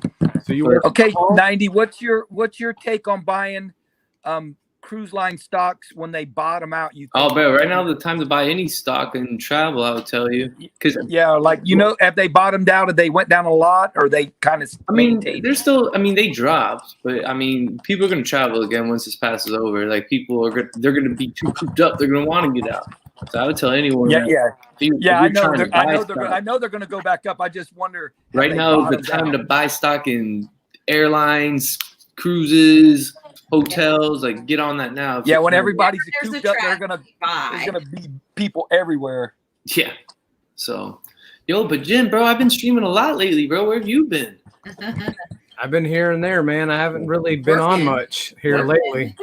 So you work Okay, from home? 90. What's your take on buying cruise line stocks when they bottom out? You Oh, think? bro, right now the time to buy any stock and travel, I would tell you. Because Yeah, like have they bottomed out? Or they went down a lot, or they kind of I mean, maintained? they're still. I mean, they dropped, but I mean, people are gonna travel again once this passes over. Like people are, they're gonna be too cooped up. They're gonna want to get out. So I would tell anyone. Yeah, that yeah, if yeah. I you're know. trying to I buy know. stock, I know they're going to go back up. I just wonder. have right they now is the bottomed time out? to buy stock in airlines, cruises, hotels. Like get on that now. Yeah, when everybody's There's a cooped up, track there's buy. gonna be people everywhere. Yeah. So, yo, but Jim, bro, I've been streaming a lot lately, bro. Where have you been? I've been here and there, man. I haven't really been on Working. much here lately.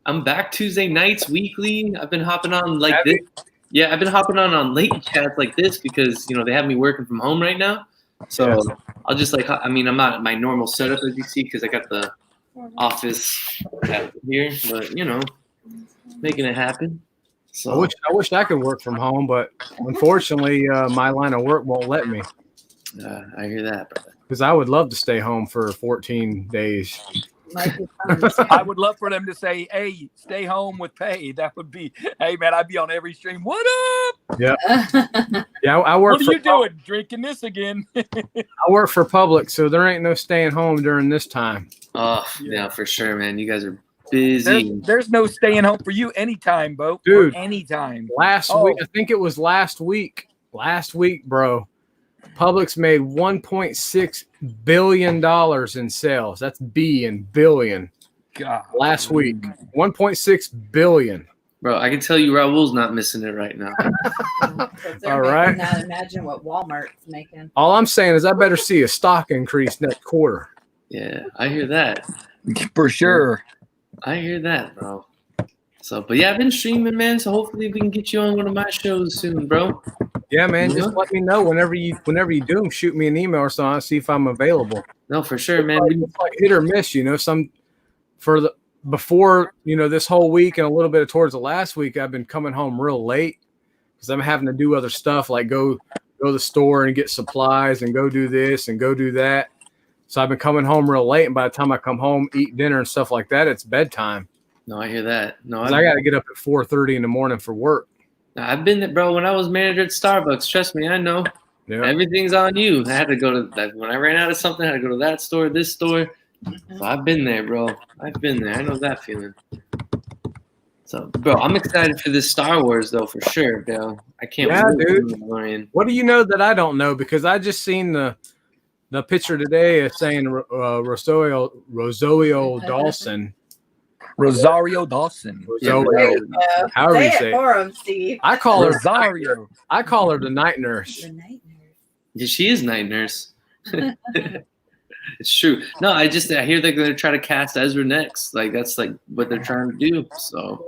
I'm back Tuesday nights weekly. I've been hopping on like Have this. Yeah, I've been hopping on late chats like this because they have me working from home right now. So Yeah. I'll just I'm not at my normal setup as you see because I got the office here, but making it happen. So I wish I could work from home, but unfortunately, my line of work won't let me. I hear that, brother. Because I would love to stay home for 14 days. I would love for them to say, "Hey, stay home with pay." That would be, hey man, I'd be on every stream. What up? Yeah, yeah. I work. What are you doing? Drinking this again? I work for public, so there ain't no staying home during this time. Oh yeah, for sure, man. You guys are busy. There's no staying home for you anytime, Bo. Dude. Anytime. Last week, I think it was last week. Last week, bro. Publix made $1.6 billion in sales. That's B in billion. God. Last week, 1.6 billion. Bro, I can tell you Raul's not missing it right now. All right. Now imagine what Walmart's making. All I'm saying is I better see a stock increase next quarter. Yeah, I hear that. For sure. I hear that, bro. So, but yeah, I've been streaming, man. So hopefully we can get you on one of my shows soon, bro. Yeah, man. Just let me know whenever you do them. Shoot me an email or something. I'll see if I'm available. No, for sure, man. It's like hit or miss, Some before this whole week and a little bit towards the last week, I've been coming home real late because I'm having to do other stuff like go to the store and get supplies and go do this and go do that. So I've been coming home real late, and by the time I come home, eat dinner and stuff like that, it's bedtime. No, I hear that. No, I got to get up at 4:30 in the morning for work. I've been there, bro. When I was manager at Starbucks, trust me, I know. Yeah. Everything's on you. I had to go to that when I ran out of something. I had to go to that store, this store. So I've been there, bro. I've been there. I know that feeling. So, bro, I'm excited for this Star Wars though, for sure, bro. I can't. Yeah, wait dude. for Mandalorian. What do you know that I don't know? Because I just seen the picture today saying Rosario Dawson. Rosario Dawson. Rosario. However you say it. For him, Steve. I call her Rosario. I call her the night nurse. The night nurse. Yeah, she is night nurse. It's true. No, I hear they're gonna try to cast Ezra next. Like that's like what they're trying to do. So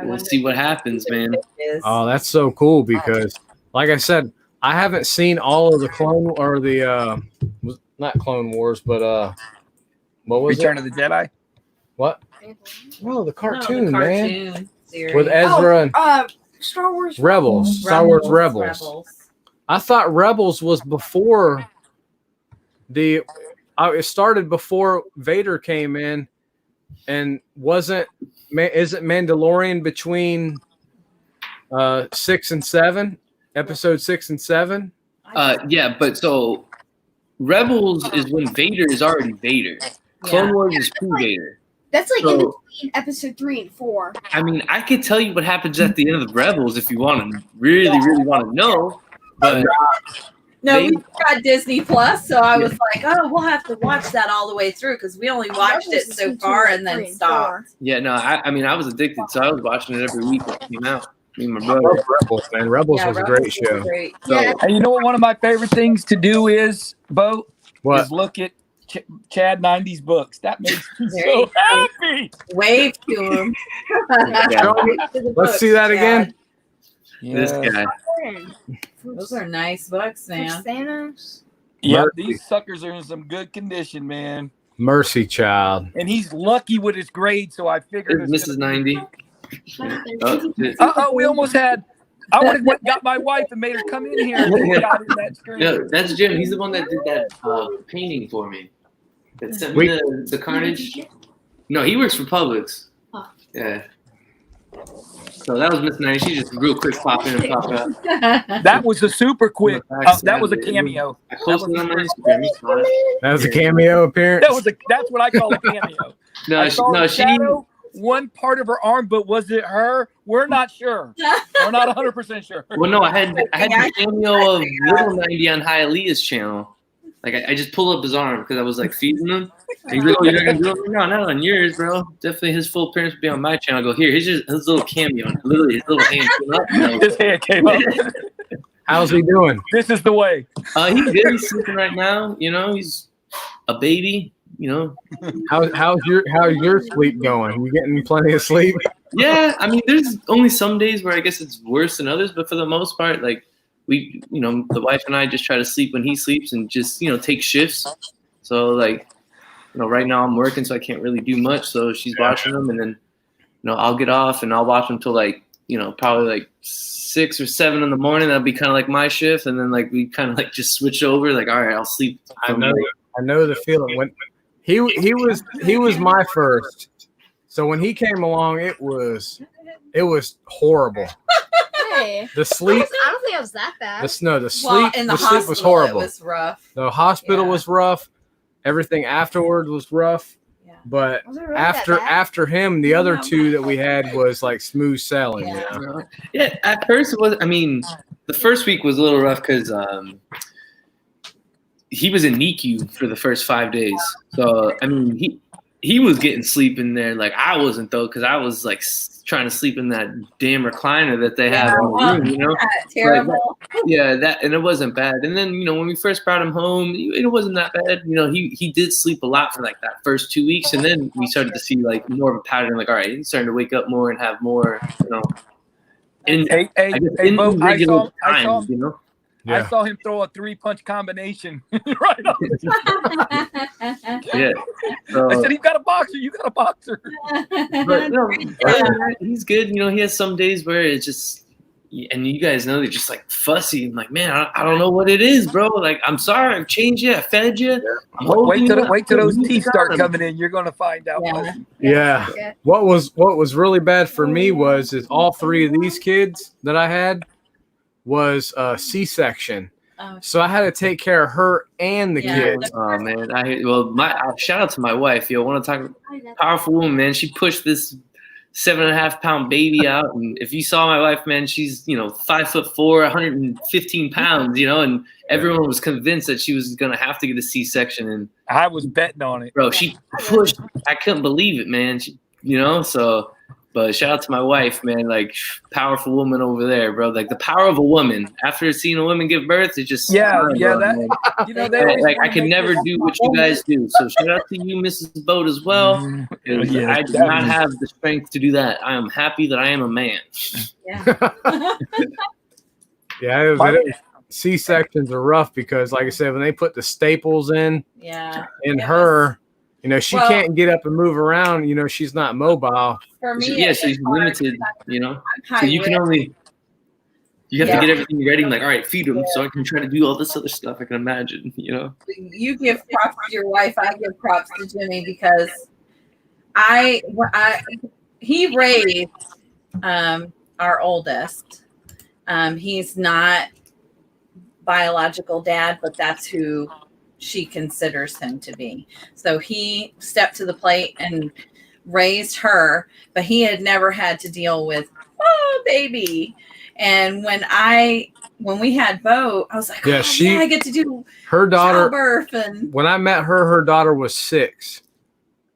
we'll see what happens, man. Oh, that's so cool because, like I said, I haven't seen all of the Clone or the not Clone Wars, but what was Return it? of the Jedi. What? No, the cartoon, man, series. with Ezra and Star Wars Rebels. Star Wars Rebels. I thought Rebels was before it started before Vader came in, and isn't Mandalorian between 6 and 7, episode 6 and 7? Yeah, but so Rebels is when Vader is already Vader. Clone Wars is pre-Vader. That's like So- in between episode 3 and 4. I mean, I could tell you what happens at the end of the Rebels if you want to really want to know. But No, we got Disney Plus, so I was like, oh, we'll have to watch that all the way through because we only watched it so far and then stopped. yeah, no, I mean, I was addicted, so I was watching it every week when it came out. Me and my I brother. love Rebels, man. Rebels was a great show. Great. Yeah. And you know what? One of my favorite things to do is, Bo, What? is look at Chad 90's books. That makes me There so you go. happy. Wave to him. Let's see that again. This guy. Those are nice books, man. Thanos. Yeah, Mercy. these suckers are in some good condition, man. Mercy Child. And he's lucky with his grade, so I figured. This is 90. We almost had. I would have got my wife and made her come in here and got in that screen. No, that's Jim. He's the one that did that painting for me. that sent me the Carnage. No, he works for Publix. Oh. Yeah. So that was Miss 90. She just real quick pop in and pop out. That was a super quick. That was a cameo. I posted it on my Instagram. You saw it. That was a cameo appearance. That's what I call a cameo. I saw a shadow, one part of her arm, but was it her? We're not sure. We're not 100% sure. Well, no, I had the cameo of Little 90 on Hialeah's channel. Like I just pulled up his arm because I was like feeding him. And he's like, "Oh, you're not gonna do it?" No, not on yours, bro. Definitely his full appearance would be on my channel. I go, here, here's his little cameo. Literally, his little hand came up. His hand came up. How's he doing? This is the way. He's good. He's sleeping right now. You know, he's a baby. You know. How's your sleep going? You getting plenty of sleep? Yeah, I mean, there's only some days where I guess it's worse than others, but for the most part, like we, you know, the wife and I just try to sleep when he sleeps and just, you know, take shifts. So like, you know, right now I'm working, so I can't really do much. So she's watching them, and then, you know, I'll get off and I'll watch them till like, you know, probably like 6 or 7 in the morning. That'll be kind of like my shift, and then like we kind of like just switch over. Like, all right, I'll sleep. I know the feeling. When he was my first. So when he came along, it was horrible. Hey. The sleep. I don't think it was that bad. The sleep. In the hospital, sleep was horrible. It was rough. The hospital Yeah. was rough. Everything afterward was rough. Yeah. But Was it really that bad? after him, the other two that we had was like smooth sailing. Yeah. You know? Yeah, at first it was. I mean, the first week was a little rough because he was in NICU for the first 5 days. So I mean, he was getting sleep in there. Like I wasn't though, because I was like trying to sleep in that damn recliner that they have in the room. You know, Terrible. yeah, that, and it wasn't bad. And then, you know, when we first brought him home, it wasn't that bad. You know, he did sleep a lot for like that first 2 weeks, and then we started to see like more of a pattern. Like, all right, he's starting to wake up more and have more, you know, in Bo, regular times, you know. Yeah. I saw him throw a 3-punch combination right off. Yeah. So, I said, "He's got a boxer. You got a boxer." but no, he's good. You know, he has some days where it's just, and you guys know they're just like fussy. I'm like, man, I don't know what it is, bro. Like, I'm sorry, I've changed you, I fed you. Wait till those teeth start coming in. You're gonna find out. Yeah. Yeah. What was really bad for me was all 3 of these kids that I had was a C-section. Oh. So I had to take care of her and the Yeah. kids. Oh man, shout out to my wife. Yo, want to talk powerful woman, man. She pushed this 7.5-pound baby out, and if you saw my wife, man, she's, you know, 5'4", 115 pounds, you know, and everyone was convinced that she was gonna have to get a C-section, and I was betting on it. bro, she pushed. I couldn't believe it, man. She, you know, so. But shout out to my wife, man. Like, powerful woman over there, bro. Like the power of a woman. After seeing a woman give birth, it just Yeah, bro, that. man. You know, they always Like I wanna can make never this do what you guys do. So shout out to you, Mrs. Boat, as well. 'Cause Yeah, I do not have the strength to do that. I am happy that I am a man. Yeah. Yeah, C-sections are rough because, like I said, when they put the staples in Yeah. her, you know, she Well- can't get up and move around. You know, she's not mobile. For me, Yeah, it's so he's hard limited, because you know. I'm So high you can risk. only you have Yeah. to get everything ready. Like, all right, feed him, so I can try to do all this other stuff. I can imagine, you know. You give props to your wife. I give props to Jimmy because he raised our oldest. He's not biological dad, but that's who she considers him to be. So he stepped to the plate and raised her, but he had never had to deal with, oh, baby. And when we had Bo, I was like, Yeah, I get to do her daughter. childbirth. And When I met her daughter was 6,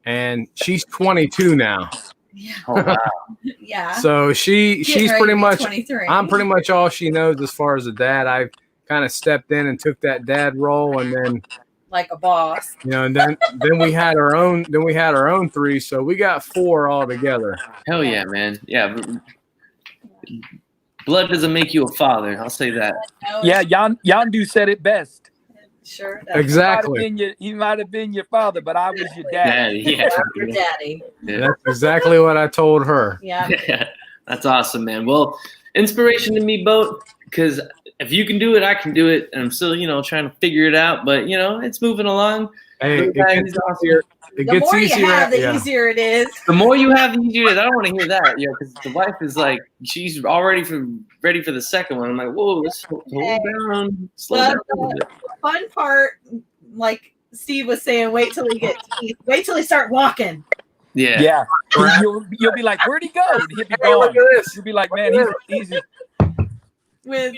and she's 22 now. yeah, Oh, wow. yeah. So she's Getting ready pretty to be much. 23. I'm pretty much all she knows as far as a dad. I kind of stepped in and took that dad role, and then, like a boss. you know, and then we had our own. Then we had our own 3, so we got 4 altogether. Hell yeah, man. Yeah. Blood doesn't make you a father. I'll say that. No, Yeah, Yandu said it best. sure. Exactly. He might have been your father, but I was your dad. Yeah. Your daddy. Yeah. That's exactly what I told her. Yeah. Yeah. That's awesome, man. Well, inspiration to me, Boat, because if you can do it, I can do it. And I'm still, you know, trying to figure it out. But, you know, it's moving along. Hey, Little guy, he's awesome. It The gets more you easier. have, the yeah. easier it is. The more you have, the easier it is. I don't want to hear that, because the wife is like, she's already ready for the second one. I'm like, whoa, let's hold down, slow down a little bit. The fun part, like Steve was saying, wait till he gets teeth. Wait till he start walking. Yeah. Yeah. You'll be like, where'd he go? And he'll be Hey, look gone. at this. You'll be like, man, he's just When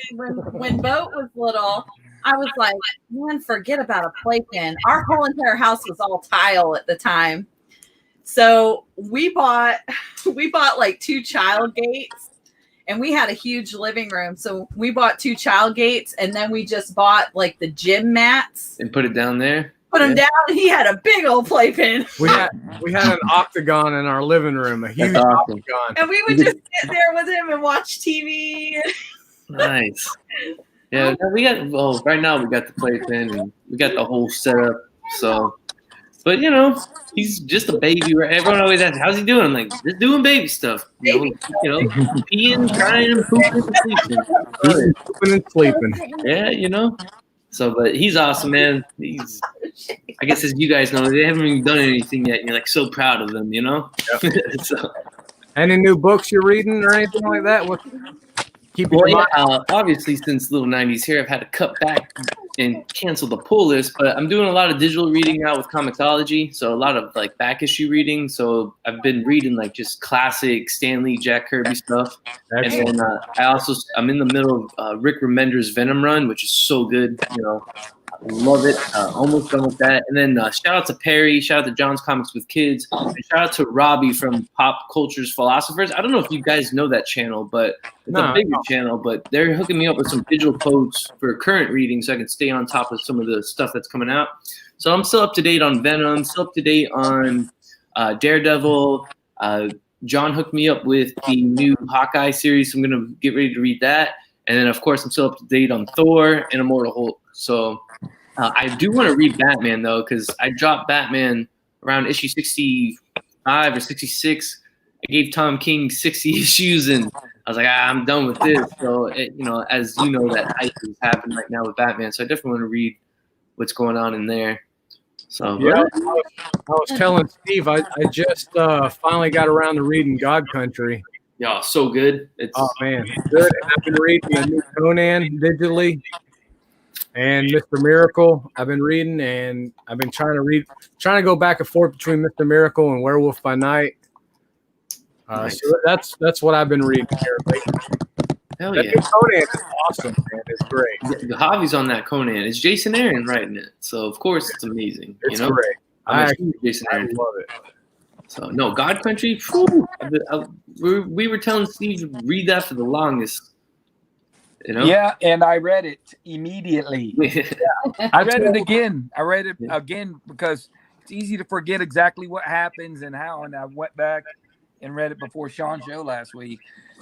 Boat was little, I was like, man, forget about a playpen. Our whole entire house was all tile at the time. So we bought like 2 child gates, and we had a huge living room. So we bought 2 child gates, and then we just bought like the gym mats. And put it down there. Put him down, and he had a big old playpen. We had an octagon in our living room, a huge That's awesome. octagon. And we would just sit there with him and watch TV. Nice. Yeah, right now we got the playpen and we got the whole setup. So, but he's just a baby, right? Everyone always asks, how's he doing? I'm like, just doing baby stuff. Peeing, crying, pooping, sleeping. Pooping and sleeping. Yeah, So, but he's awesome, man. I guess as you guys know, they haven't even done anything yet, and you're like so proud of them, Yep. So, Any new books you're reading or anything like that? Obviously, since Little 90s here, I've had to cut back and cancel the pull list, but I'm doing a lot of digital reading now with Comixology, so a lot of like back issue reading. So I've been reading like just classic Stan Lee, Jack Kirby stuff. Excellent. And then I'm in the middle of Rick Remender's Venom run, which is so good. I love it. Almost done with that. And then shout out to Perry, shout out to John's Comics with Kids, and shout out to Robbie from Pop Culture's Philosophers. I don't know if you guys know that channel, but it's a bigger channel, but they're hooking me up with some digital codes for current reading so I can stay on top of some of the stuff that's coming out. So I'm still up to date on Venom, still up to date on Daredevil. John hooked me up with the new Hawkeye series, so I'm going to get ready to read that. And then, of course, I'm still up to date on Thor and Immortal Hulk. So I do want to read Batman, though, because I dropped Batman around issue 65 or 66. I gave Tom King 60 issues, and I was like, I'm done with this. So, as you know, that hype is happening right now with Batman. So I definitely want to read what's going on in there. So yeah, I was telling Steve, I just finally got around to reading God Country. Yeah, so good. Oh man, good. And I've been reading the new Conan digitally, and Mr. Miracle. I've been reading, and I've been trying to go back and forth between Mr. Miracle and Werewolf by Night. Nice. So that's what I've been reading here lately. Hell That yeah, new Conan is awesome, man. It's great. the hobby's on that Conan. It's Jason Aaron writing it, so of course it's amazing. It's great. I'm a huge Jason I Aaron. love it. So no, God Country. Whew, we were telling Steve to read that for the longest. Yeah, and I read it immediately. I read it again. Because it's easy to forget exactly what happens and how. And I went back and read it before Sean's show last week,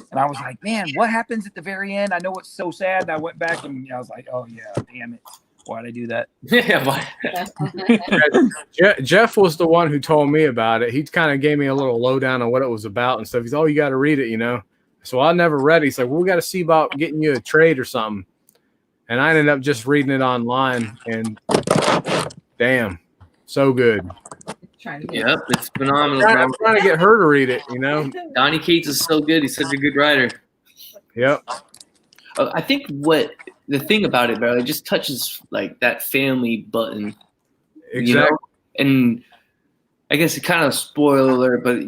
and I was like, man, what happens at the very end? I know it's so sad. And I went back and I was like, oh yeah, damn it. Why'd I do that? Jeff was the one who told me about it. He kind of gave me a little lowdown on what it was about and stuff. He's, you got to read it, So I never read it. He's like, well, we got to see about getting you a trade or something. And I ended up just reading it online, and damn, so good. Yep, it's phenomenal. I'm trying to get her to read it, Donnie Cates is so good. He's such a good writer. Yep. I think the thing about it, bro, it just touches like that family button. Exactly. And I guess it kind of spoiler alert, but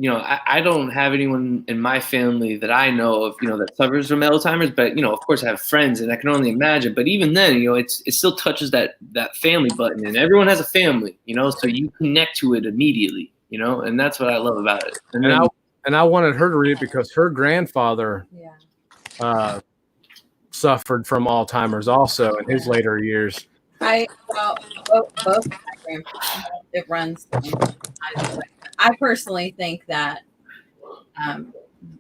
I don't have anyone in my family that I know of, that suffers from Alzheimer's. But of course, I have friends, and I can only imagine. But even then, it still touches that family button, and everyone has a family, so you connect to it immediately, and that's what I love about it. And I wanted her to read it because her grandfather suffered from Alzheimer's also in his later years. Both my grandparents, it runs. I personally think that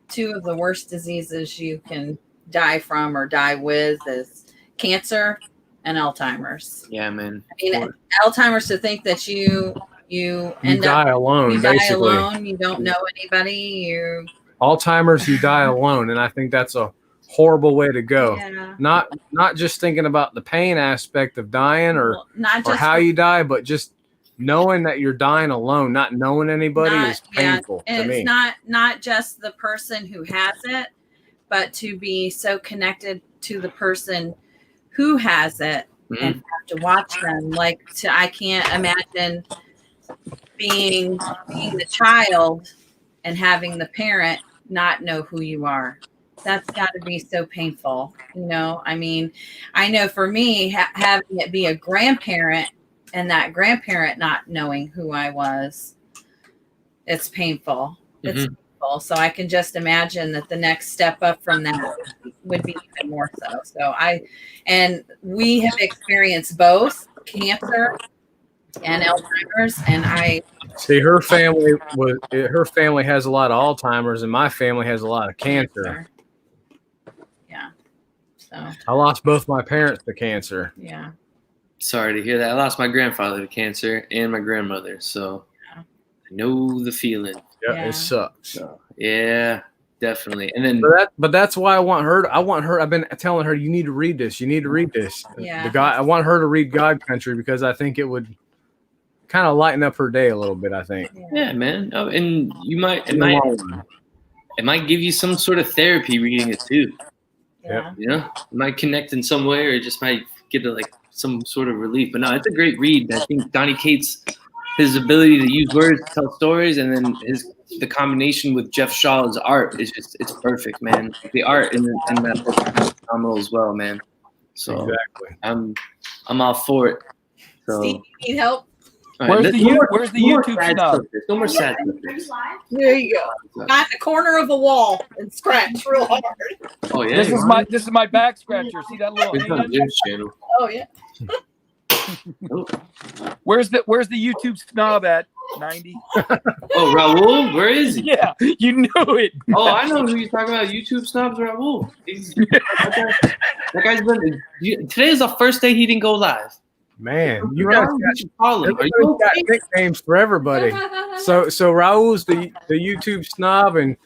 two of the worst diseases you can die from or die with is cancer and Alzheimer's. Yeah, man. I mean, Alzheimer's, to think that you die alone. You die basically. alone. You don't know anybody. Alzheimer's, you die alone, and I think that's a horrible way to go. Yeah. Not just thinking about the pain aspect of dying or not just how you die, but just knowing that you're dying alone, not knowing anybody, Not- is painful and to it's me. not just the person who has it, but to be so connected to the person who has it and have to watch them. Like I can't imagine being the child and having the parent not know who you are. That's got to be so painful. I mean, I know for me, having it be a grandparent and that grandparent not knowing who I was, it's painful. It's painful. So I can just imagine that the next step up from that would be even more so. And we have experienced both cancer and Alzheimer's, and I See, her family has a lot of Alzheimer's, and my family has a lot of cancer. Yeah. So I lost both my parents to cancer. yeah. Sorry to hear that. I lost my grandfather to cancer and my grandmother, so I know the feeling. Yeah, it sucks. So, yeah, definitely. And then, but that's why I want her. I've been telling her, you need to read this. You need to read this. Yeah. I want her to read God Country because I think it would kind of lighten up her day a little bit. I think. yeah, man. Oh, and it might give you some sort of therapy reading it too. Yeah. It might connect in some way, or it just might get some sort of relief. But no, it's a great read. I think Donnie Cates, his ability to use words to tell stories, and then the combination with Jeff Shaw's art is it's perfect, man. The art in that book is phenomenal as well, man. So Exactly. I'm all for it. So Steve, you need help? all right, Where's the YouTube stuff? No more sad subjects. There you go. Got the corner of a wall and scratch real hard. Oh yeah. This is my back scratcher. See that little It's on hand? Jim's channel. Oh yeah. Where's the YouTube snob at? 90. Oh, Raul, where is he? Yeah, you knew it. Oh, I know who you're talking about. YouTube snobs, Raul. That guy's been. Today is the first day he didn't go live. Man, you should follow him. Are you got okay? nicknames for everybody. So Raul's the YouTube snob, and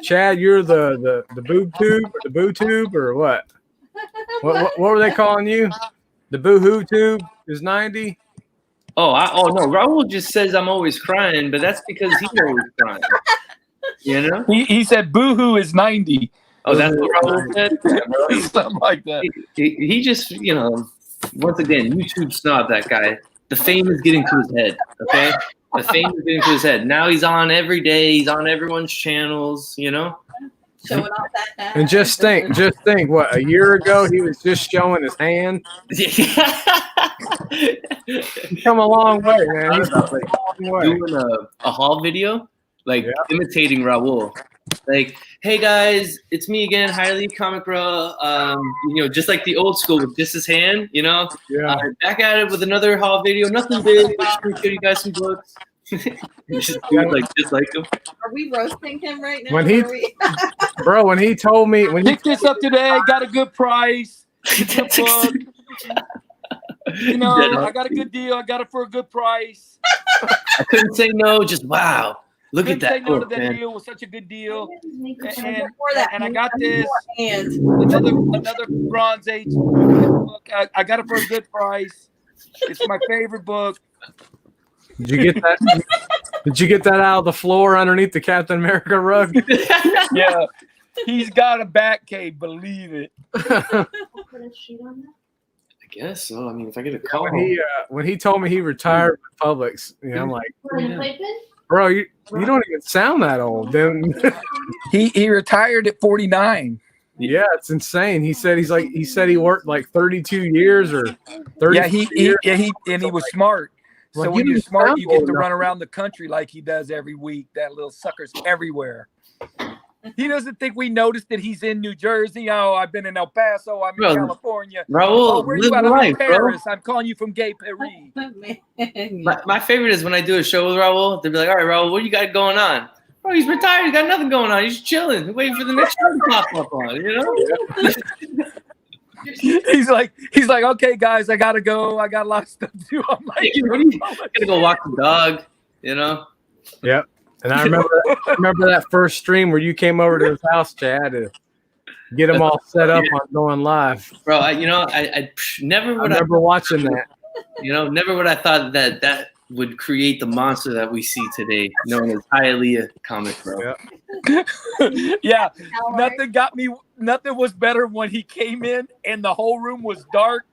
Chad, you're the boob tube or the boo tube or what? What were they calling you? The boo hoo tube is 90. Oh no, Raul just says I'm always crying, but that's because he's always crying. You know? He said boohoo is 90. Oh, that's what Raul said? Something like that. He just, once again, YouTube snob, that guy. The fame is getting to his head, okay? The fame is getting to his head. Now he's on every day. He's on everyone's channels, Showing off that. And just think, what, a year ago he was just showing his hand. He's come a long way, man. He's come a long way. Doing a haul video, imitating Raul. Like, hey guys, it's me again, Highly Comic Bro. Just like the old school with just his hand, Yeah. Back at it with another haul video. Nothing big. Just gonna show you guys some books. just like him. Are we roasting him right now? When he told me Pick this up today, got a good price. It's a book. I got a good deal. I got it for a good price. I couldn't say no. Just wow. Look at that. Say no to book, that man. deal. Was such a good deal. And And I got this another Bronze Age book. I got it for a good price. It's my favorite book. Did you get that? Did you get that out of the floor underneath the Captain America rug? Yeah, he's got a back cave. Believe it. I guess so. I mean, if I get a call, when he told me he retired from Publix, I'm like, bro, you don't even sound that old. Then He retired at 49. yeah, it's insane. He said he worked like 32 years or 30. Yeah, he was smart. So Well, when you you're smart, sound you get old to run enough. around the country like he does every week. That little sucker's everywhere. He doesn't think we noticed that he's in New Jersey. Oh, I've been in El Paso. I'm in California. Raul, where live you at? I'm life, in Paris. I'm calling you from Gay Paris. My favorite is when I do a show with Raul. They'll be like, "All right, Raul, what you got going on?" Bro, he's retired. He's got nothing going on. He's chilling, waiting for the next show to pop up on. He's like, okay, guys, I gotta go. I got a lot of stuff to do. I'm like, I'm gonna go walk the dog. Yep. And I remember that first stream where you came over to his house, Chad, to get him all set up on going live. Bro, I never I would remember watching that. never would I thought that would create the monster that we see today, known as Hialeah comic, bro. Yeah, nothing was better when he came in and the whole room was dark.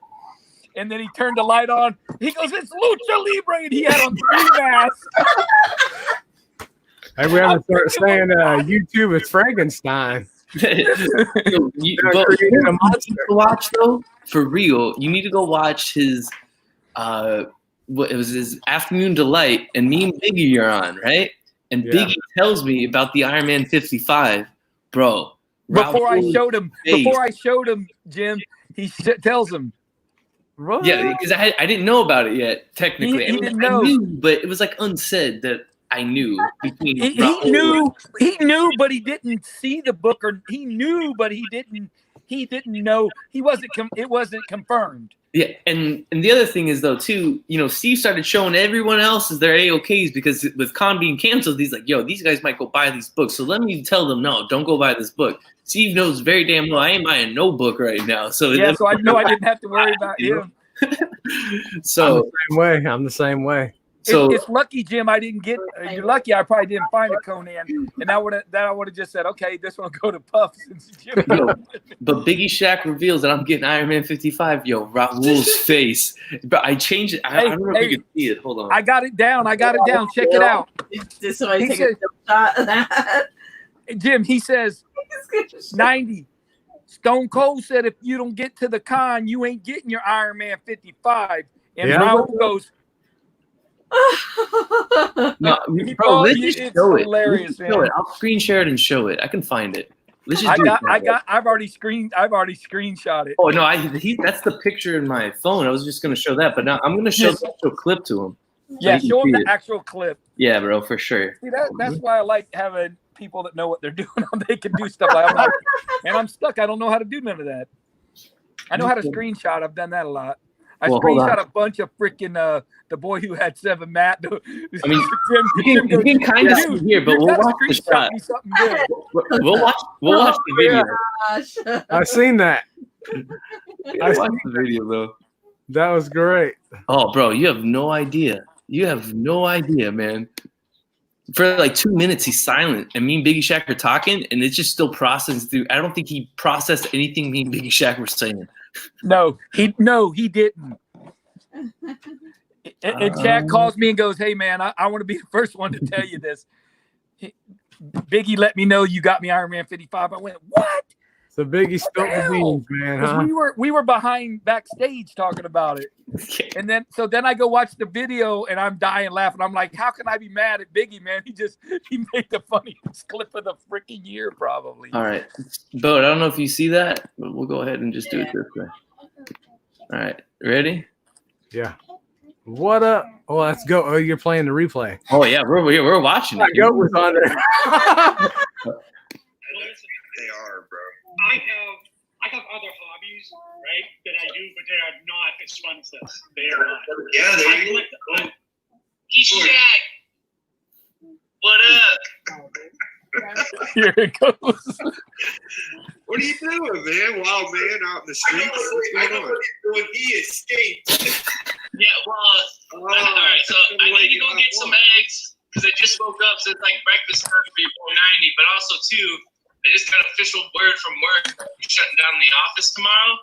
And then he turned the light on. He goes, "It's Lucha Libre," and he had on 3 masks. Hey, we have to start saying YouTube is Frankenstein. You need to watch though, for real. You need to go watch his it was his Afternoon Delight, and me and Biggie are on, right? And Biggie tells me about the Iron Man 55, bro. Before I showed him, Jim, he tells him. What? Yeah, because I didn't know about it yet. Technically, he didn't know. I knew, but it was like unsaid that I knew. He knew, but he didn't see the book, or he knew, but he didn't know. It wasn't confirmed. Yeah, and the other thing is though too, Steve started showing everyone else as their AOKs because with con being canceled, he's like, yo, these guys might go buy these books. So let me tell them, no, don't go buy this book. Steve knows very damn well I ain't buying no book right now. So so I know I didn't have to worry about him. So I'm the same way. So it's lucky, Jim. I didn't get. You're lucky. I probably didn't find a Conan, and I would have just said, okay, this one will go to Puff. Since Jim. But Biggie Shaq reveals that I'm getting Iron Man 55. Yo, Raul's face. But I changed it. I don't know if you can see it. Hold on. I got it down. Check it out. Did somebody take a shot of that? Jim, he says 90. Stone Cold said, if you don't get to the con, you ain't getting your Iron Man 55. And Raul goes. No, bro, let's just show it. Hilarious, show it. I'll screen share it and show it. I can find it. Let's just I've already screenshot it. Oh no, that's the picture in my phone. I was just gonna show that, but now I'm gonna show the actual clip to him. Yeah, show him the actual clip. Yeah, bro, for sure. See, that's why I like having people that know what they're doing. They can do stuff like that. And I'm stuck. I don't know how to do none of that. I know how to screenshot. I've done that a lot. I screenshot a bunch of freaking the boy who had 7 Matt. I mean, you can kind of see here, but we'll watch the shot. We'll watch the video. Gosh. I've seen that. I watched the video though. That was great. Oh, bro, you have no idea. You have no idea, man. For like 2 minutes, he's silent, and me and Biggie Shaq are talking, and it's just still processing through. I don't think he processed anything me and Biggie Shaq were saying. No, he didn't. And Shaq calls me and goes, "Hey, man, I want to be the first one to tell you this. Biggie let me know you got me Iron Man 55." I went, "What?" So Biggie spilled the beans, man. Huh? We were backstage talking about it, and then I go watch the video and I'm dying laughing. I'm like, "How can I be mad at Biggie, man? He made the funniest clip of the freaking year, probably." All right, Bo, I don't know if you see that, but we'll go ahead and just do it this way. All right, ready? Yeah. What up? Oh, let's go. Oh, you're playing the replay. Oh yeah, we're watching it. Goat was on there. They are, bro. I have other hobbies, right, that I do, but they are not as fun as this. They are not. Yeah, there you go. He's Shaq. What up? Here it goes. What are you doing, man? Wild man out in the streets. What's going on? When he escaped. Yeah, well, all right, so I need to go get some eggs because I just woke up, so it's like breakfast time before 90, but also, too, I just got official word from work shutting down the office tomorrow.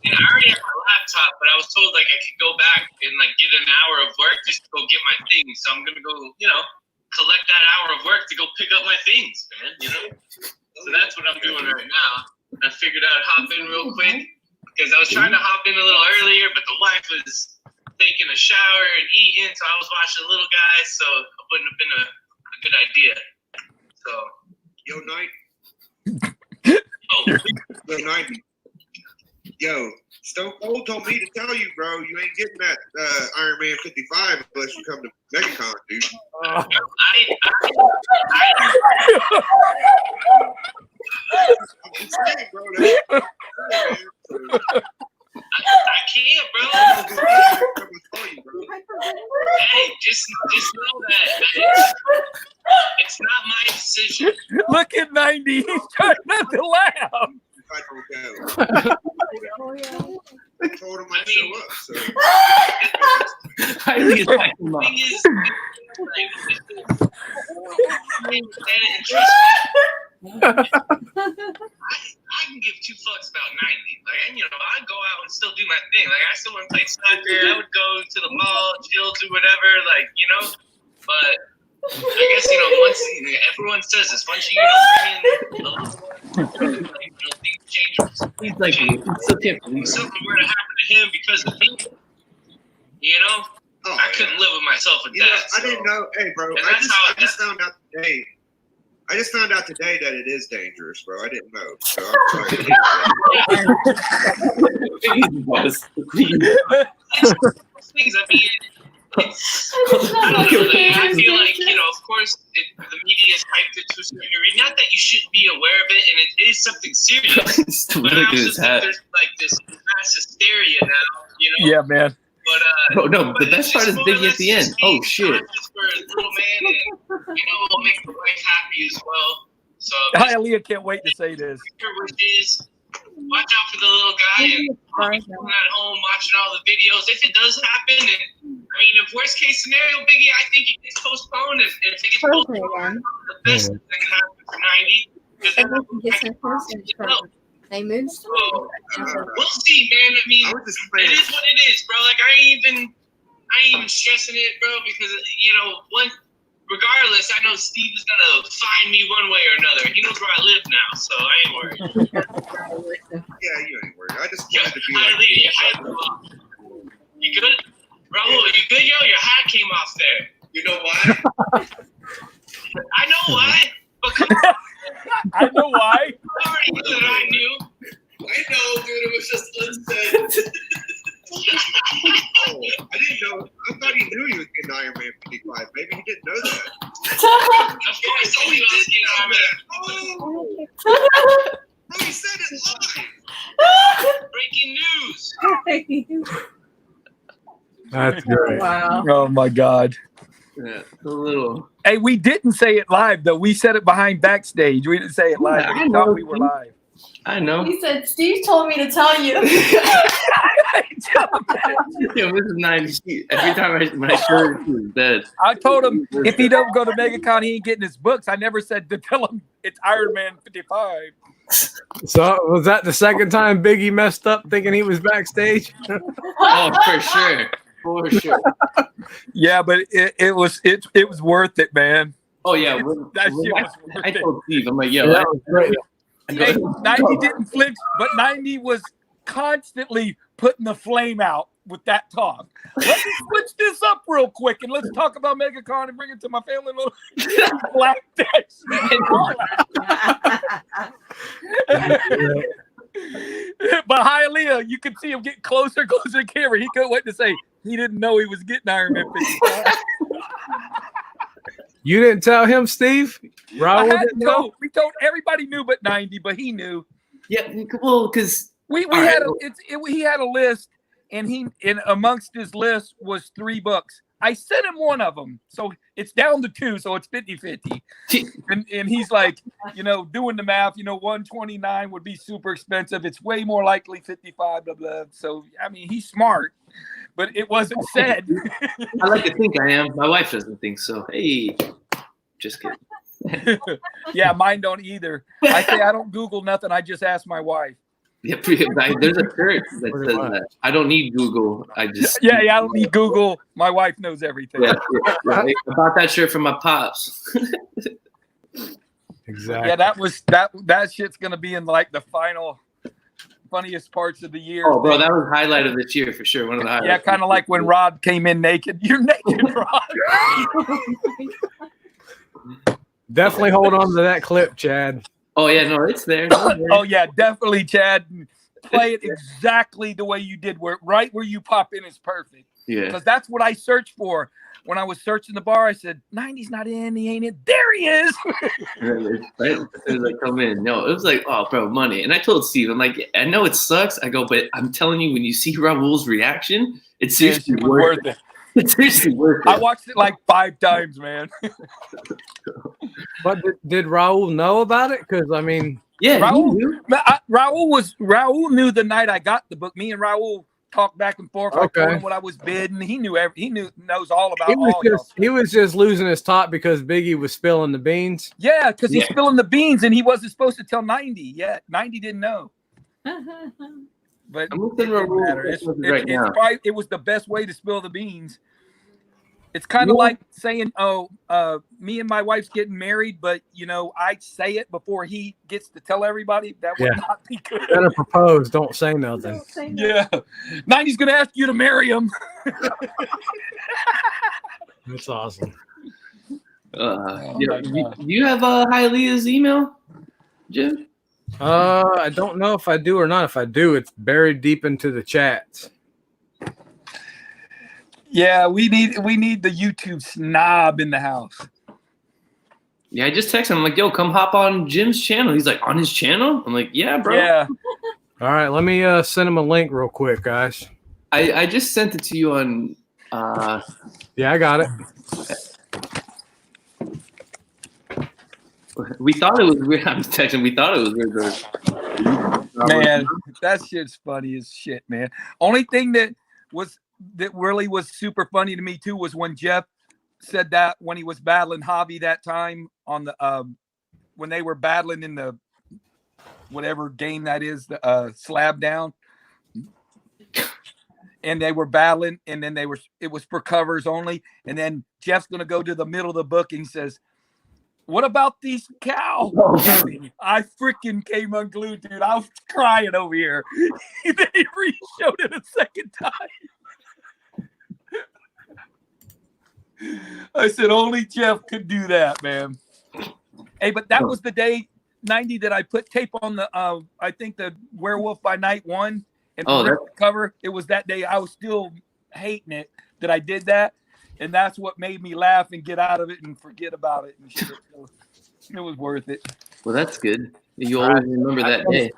And I already have my laptop, but I was told, like, I could go back and, like, get an hour of work just to go get my things. So I'm going to go, collect that hour of work to go pick up my things, man, So that's what I'm doing right now. I figured I'd hop in real quick because I was trying to hop in a little earlier, but the wife was taking a shower and eating, so I was watching Little Guys, so it wouldn't have been a good idea. So, Yo, Knight. oh, Yo, 90. Yo, Stone Cold told me to tell you, bro, you ain't getting that Iron Man 55 unless you come to MegaCon, dude. I'm just saying, bro. I can't, bro. Hey, just know that it's not my decision. Look at 90. He's trying not to laugh. I told him I'd show up. So. I Thing is, I can give two fucks about 90. Like, and, I go out and still do my thing. Like, I still want to play soccer. I would go to the mall, chill, do whatever. Like, but I guess once everyone says this, once you bring in a little more, things change. He's like, Something were to happen to him because of me. I couldn't live with myself with that. I didn't know. Hey, bro, I just found out today. I just found out today that it is dangerous, bro. I didn't know. So I'm sorry. Things, I mean, I feel like, of course, the media is hyped it to a certain degree. Not that you shouldn't be aware of it, and it is something serious. But I also think there's like this mass hysteria now, Yeah, man. But no, the best part is Biggie at the end. Oh shit! For a little man, and it'll make the wife happy as well. So Hialeah can't wait to say this. Watch out for the little guy and at home watching all the videos. If it does happen, and I mean, if worst case scenario, Biggie, I think it gets postponed. And if it gets postponed, the best thing that can happen for 90. They moved. So, we'll see, man. I mean, it is what it is, bro. Like, I ain't even stressing it, bro, because regardless, I know Steve is gonna find me one way or another. He knows where I live now, so I ain't worried. Yeah, you ain't worried. I just Yo, wanted to be you good? Raul, you good, yo? Your hat came off there. You know why? I know why, but come on. I know why. I already knew that I knew. I know, dude. It was just unsaid. Oh, I didn't know. I thought he knew he was getting Iron Man 55. Maybe he didn't know that. Of course, I knew I was getting Iron Man. Oh, he said it live. Breaking news. That's great. Wow. Oh my God. Yeah, a little. Hey, we didn't say it live though. We said it behind backstage. We didn't say it live. Yeah, We thought we were live. I know. He said, Steve told me to tell you. Yeah, this is 90. Every time my shirt is dead. I told him if he don't go to MegaCon, he ain't getting his books. I never said to tell him it's Iron Man 55. So was that the second time Biggie messed up thinking he was backstage? Oh, for sure. For sure. Yeah, but it was worth it, man. Oh yeah, That shit was worth I it. told Steve, I'm like, yo, That was great. Hey, 90 didn't flinch, but 90 was constantly putting the flame out with that talk. Let's switch this up real quick and let's talk about MegaCon and bring it to my family. Black Dash. But Hialeah, you could see him get closer to the camera. He couldn't wait to say he didn't know he was getting Iron Man 55. You didn't tell him, Steve? Raul didn't know? We told everybody knew but 90, but he knew. Yeah, well, because We had he had a list, and amongst his list was 3 books. I sent him one of them, so it's down to 2, so it's 50-50. And he's like, doing the math, 129 would be super expensive. It's way more likely 55, blah blah. So I mean, he's smart, but it wasn't said. I like to think I am. My wife doesn't think so. Hey, just kidding. Yeah, mine don't either. I say I don't Google nothing. I just ask my wife. Yeah, there's a shirt that says that. I don't need Google. I just Yeah, I don't need Google. My wife knows everything. yeah. I bought that shirt from my pops. Exactly. Yeah, that shit's gonna be in like the final funniest parts of the year. Oh, bro, that was highlight of this year for sure. One of the highlights. Yeah, kind of like when Rod came in naked. You're naked, Rod. Definitely hold on to that clip, Chad. Oh yeah, no, it's there. Oh yeah, definitely, Chad. Play it exactly the way you did. Right where you pop in is perfect. Yeah. Because that's what I searched for. When I was searching the bar, I said, 90's not in, he ain't in. There he is. Right as soon as I come in. No, it was like, oh, bro, money. And I told Steve, I'm like, I know it sucks. I go, but I'm telling you, when you see Raul's reaction, it's seriously worth it. It's seriously worth it. I watched it like 5 times, man. But did Raul know about it? Because I mean, yeah, Raul knew the night I got the book. Me and Raul talk back and forth. I Okay. told him what I was bidding. He knows all about He was all y'all. just he was just losing his top because Biggie was spilling the beans. Yeah, because he's Yeah. spilling the beans and he wasn't supposed to tell 90 yet. 90 didn't know. But I'm it looking at didn't rules matter. It's right now. probably, it was the best way to spill the beans. It's kind of Yeah. like saying, me and my wife's getting married, but I say it before he gets to tell everybody. That would Yeah. not be good. Better propose, don't say nothing. Yeah. 90's gonna ask you to marry him. That's awesome. Oh Yeah, my do God. you have Hialeah's email, Jim? I don't know if I do or not. If I do, it's buried deep into the chats. Yeah, we need the YouTube snob in the house. Yeah, I just texted him. I'm like, yo, come hop on Jim's channel. He's like, on his channel? I'm like, yeah, bro. Yeah. All right, let me send him a link real quick, guys. I just sent it to you on Yeah, I got it. we thought it was weird. I'm texting, we thought it was weird. Man, that shit's funny as shit, man. Only thing that really was super funny to me too was when Jeff said that when he was battling Javi that time on the when they were battling in the whatever game that is, the slab down, and they were battling, and then it was for covers only, and then Jeff's gonna go to the middle of the book and he says, what about these cows? I freaking came unglued, dude. I was crying over here. Then he re-showed it a second time. I said, only Jeff could do that, man. Hey, but that was the day, 90, that I put tape on the, I think the Werewolf by Night 1 and the cover. It was that day I was still hating it that I did that. And that's what made me laugh and get out of it and forget about it and shit. So it was worth it. Well, that's good. You always remember that day.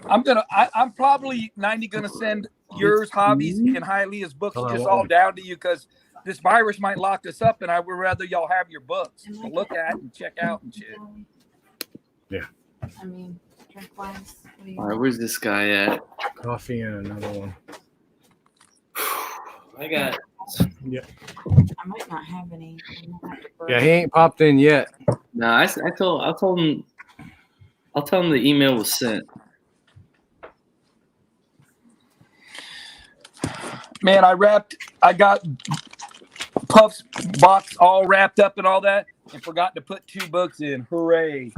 I'm probably 90 gonna send yours, Javi's, and Hialeah's books just all down to you because this virus might lock us up, and I would rather y'all have your books to look at and check out and shit. Yeah. I mean, drink wise. All right, where's this guy at? Coffee and another one. I got. Yeah. I might not have any. Yeah, he ain't popped in yet. No, I told him. I'll tell him the email was sent. Man, I got Puff's box all wrapped up and all that, and forgot to put 2 books in. Hooray!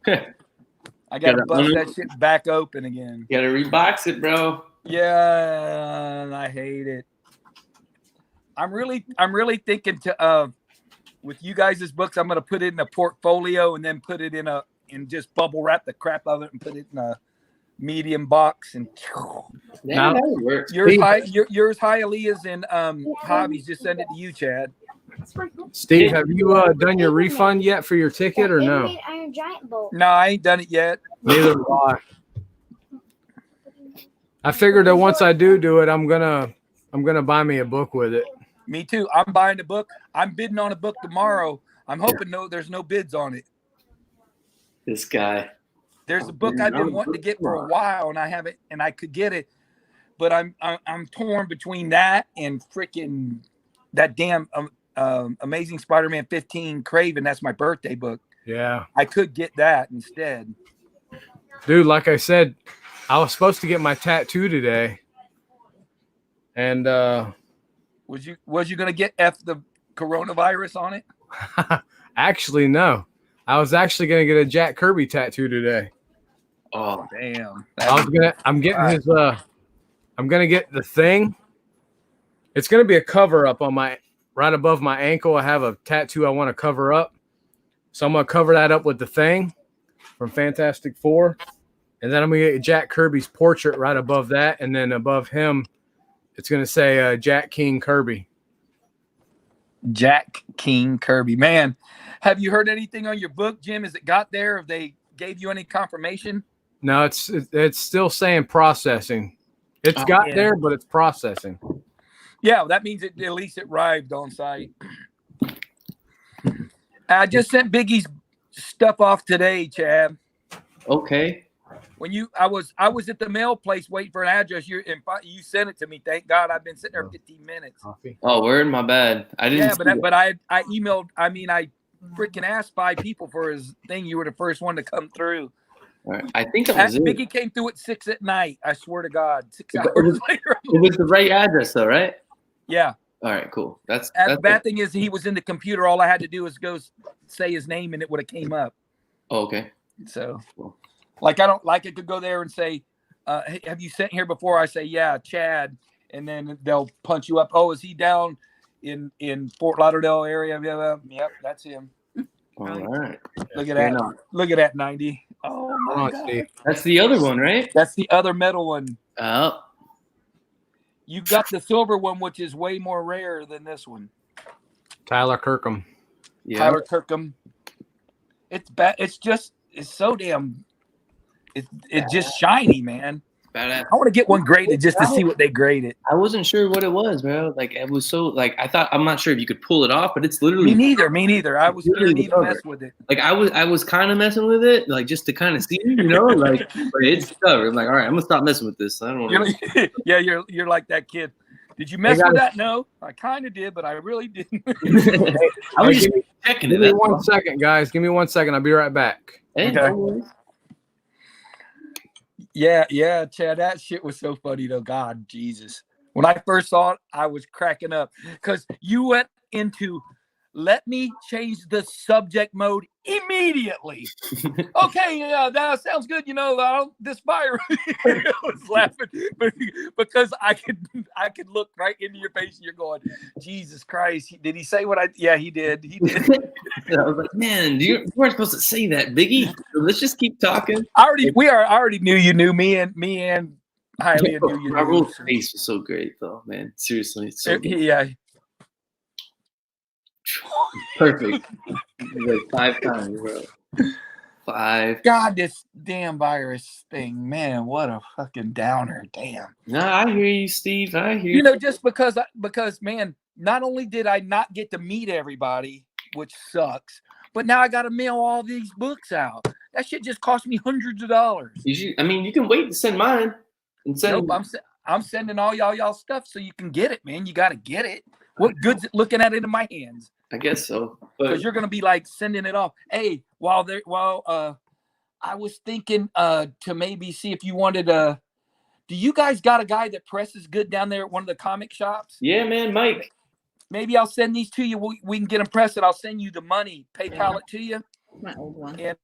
I gotta bust that shit back open again. You gotta rebox it, bro. Yeah, I hate it. I'm really thinking to with you guys' books, I'm gonna put it in a portfolio and then put it in just bubble wrap the crap of it and put it in a medium box and Yeah, that would work. yours, Hialeah's, and Hobbies. Just send it to you, Chad. Steve, have you done your refund yet for your ticket or no? Made Iron Giant bolt. No, I ain't done it yet. Neither have I. I figured that once I do it, I'm gonna buy me a book with it. Me too. I'm buying a book. I'm bidding on a book tomorrow. I'm hoping there's no bids on it. This guy. There's a book I've been wanting to get for a while, and I haven't, and I could get it, but I'm torn between that and freaking that damn Amazing Spider-Man 15 Craven. That's my birthday book. Yeah, I could get that instead. Dude, like I said, I was supposed to get my tattoo today, and was you gonna get the coronavirus on it? actually no, I was actually gonna get a Jack Kirby tattoo today. Oh damn! I'm gonna get the Thing. It's gonna be a cover up on right above my ankle. I have a tattoo I want to cover up, so I'm gonna cover that up with the Thing from Fantastic Four, and then I'm gonna get Jack Kirby's portrait right above that, and then above him, it's gonna say Jack King Kirby. Jack King Kirby. Man, have you heard anything on your book, Jim? Has it got there? Have they gave you any confirmation? No, it's still saying processing. It's got there, but it's processing. Yeah, that means at least it arrived on site. I just sent Biggie's stuff off today, Chad. Okay. When I was at the mail place waiting for an address. You sent it to me. Thank God. I've been sitting there 15 minutes. Oh, word, my bad. I didn't. Yeah, but I emailed. I mean, I freaking asked 5 people for his thing. You were the first one to come through. All right. I think that was it. Biggie came through at 6 at night. I swear to God, 6 hours later. It was the right address, though, right? Yeah. All right, cool. That's the bad thing is he was in the computer. All I had to do was go say his name, and it would have came up. Oh, okay. So, like, I don't like it to go there and say, hey, have you sent here before? I say, yeah, Chad, and then they'll punch you up. Oh, is he down in Fort Lauderdale area? Yep, that's him. All right. Look at that. Look at that 90. Oh my God. That's the other one, right? That's the other metal one. Oh. You got the silver one, which is way more rare than this one. Tyler Kirkham. Yeah. Tyler Kirkham. It's bad. It's so damn. It's just shiny, man. Badass. I want to get one graded just to see what they graded. I wasn't sure what it was, bro. Like it was so like I'm not sure if you could pull it off, but it's literally Me neither. I was scared to even mess with it. Like I was kind of messing with it, like just to kind of see, like but it's covered. I'm like, all right, I'm gonna stop messing with this. I don't want to. Yeah, you're like that kid. Did you mess with that? No, I kind of did, but I really didn't. I was just checking it. Give me 1 second, guys. Give me 1 second. I'll be right back. Hey, okay. Yeah, Chad, that shit was so funny though. God, Jesus. When I first saw it, I was cracking up because you went into let me change the subject mode immediately. Okay, yeah, that sounds good. This fire. I was laughing because I could look right into your face and you're going, Jesus Christ. Did he say what Yeah, he did. He did. I was like, man, you weren't supposed to say that, Biggie. Let's just keep talking. I already knew you knew me and Hialeah knew you. Raul's face was so great, though, man. Seriously, it's so good. Yeah. Perfect. Like 5 times, bro. 5. God, this damn virus thing, man. What a fucking downer. Damn. No, I hear you, Steve. I hear you. Just because man, not only did I not get to meet everybody, which sucks, but now I got to mail all these books out. That shit just cost me hundreds of dollars. You can wait to send mine. And send I'm sending all y'all stuff so you can get it, man. You got to get it. What good's it looking at it in my hands? I guess so. Because you're gonna be like sending it off. Hey, I was thinking to maybe see if you wanted do you guys got a guy that presses good down there at one of the comic shops? Yeah, man, Mike. Maybe I'll send these to you. We can get them pressed, and I'll send you the money, PayPal it to you. My old one. And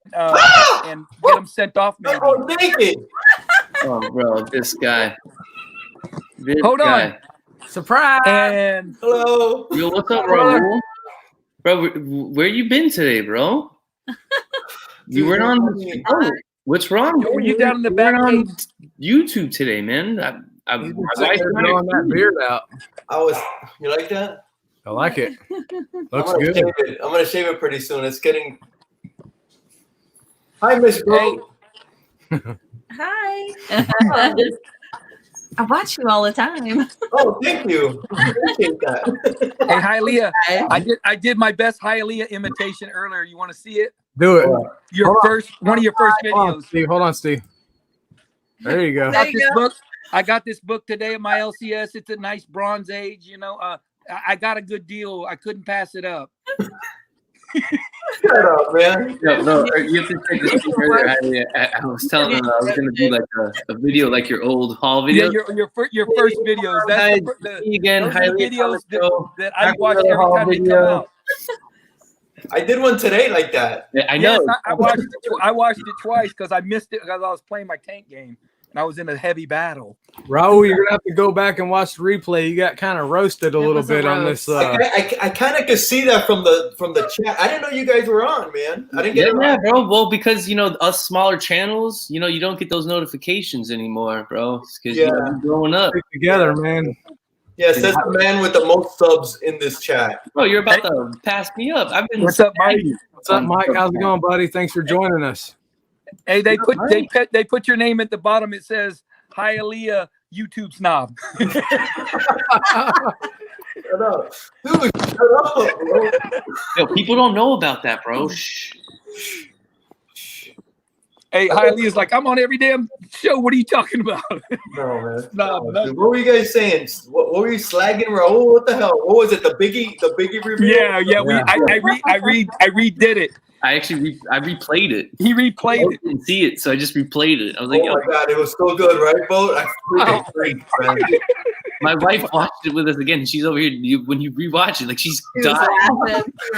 get them sent off. Maybe. Oh, thank you. Oh, bro, this guy. Hold on. Surprise! And hello. Yo, what's up, Raul? Bro, where you been today, bro? You weren't on. Oh, what's wrong? Were you down in the back on YouTube today, man? I growing that beard out. You like that? I like it. Looks good. I'm gonna shave it pretty soon. It's getting. Hi, Miss Bro. Hi. I watch you all the time. Oh, thank you. I appreciate that. Hey, Hialeah, I did my best Hialeah imitation earlier. You want to see it? Do it. One of your first videos. Hold on, Steve. There you go. I got this book today at my LCS. It's a nice Bronze Age. I got a good deal. I couldn't pass it up. Shut up, man. No, you have to take this earlier. I was telling them I was going to do like a video, like your old haul video. Yeah, your first videos. That's the videos that I watch every time they come out. I did one today like that. Yeah, I know. Yes, I watched it twice because I missed it because I was playing my tank game and I was in a heavy battle. Raul, you're gonna have to go back and watch the replay. You got kind of roasted a little bit on this. I kind of could see that from the chat. I didn't know you guys were on, man. I didn't get it. Yeah, bro. Well, because us smaller channels, you don't get those notifications anymore, bro. Because you're growing up together, man. Yes, that's the man with the most subs in this chat. Bro, you're about to pass me up. What's up, Mike? What's up, Mike? How's it going, buddy? Thanks for joining us. Hey, they put your name at the bottom. It says Hialeah YouTube snob. Shut up. Dude, shut up, bro. Yo, people don't know about that, bro. Shh. Hey, Hialeah's like, I'm on every damn show. What are you talking about? No, man. No, Dude, what were you guys saying? What were you slagging Raul? What the hell? What was it? The Biggie review? Yeah. I redid it. I replayed it. He replayed I didn't see it, so I just replayed it. I was like, Oh my God, it was so good, right, Boat? I freaking freaked, man. my wife watched it with us again. And she's over here. When you rewatch it, like she's dying.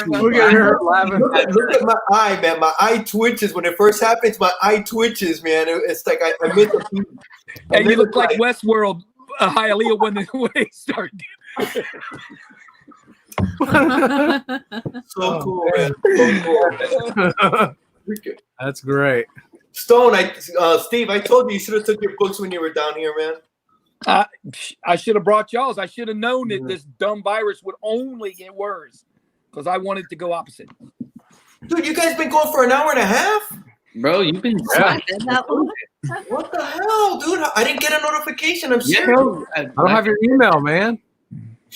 Look at her laughing. Look at my eye, man. My eye twitches when it first happens. My eye twitches, man. It's like I miss a beat. And you look like Westworld, Hialeah, when they started. So cool, man. So cool. That's great. Stone, Steve, I told you should have took your books when you were down here, man. I should have brought y'all's. I should have known that this dumb virus would only get worse because I wanted to go opposite. Dude, you guys been going for an hour and a half? Bro, you've been What the hell, dude? I didn't get a notification. I'm serious. Bro, I don't have your email, man.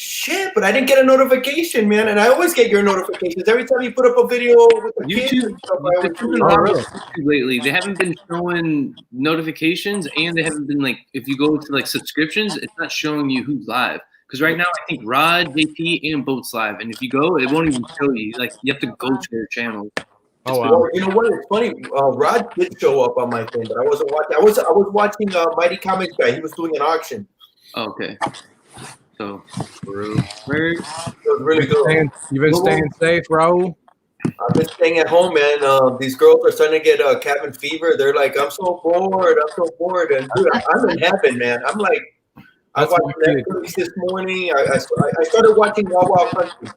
Shit, but I didn't get a notification, man. And I always get your notifications every time you put up a video with the kids and stuff. YouTube lately, they haven't been showing notifications, and they haven't been like, if you go to like subscriptions, it's not showing you who's live. Because right now, I think Rod, JP, and Boat's live, and if you go, it won't even show you. Like you have to go to their channel. Oh wow! Well, you know what? It's funny. Rod did show up on my thing, but I wasn't watching. I was watching Mighty Comics Guy. He was doing an auction. Oh, okay. So, it was really good. You've been staying safe, Raul? I've been staying at home, man. These girls are starting to get cabin fever. They're like, I'm so bored. And dude, I'm in heaven, man. I'm like, I watched Netflix this morning. I started watching Wild Wild Country.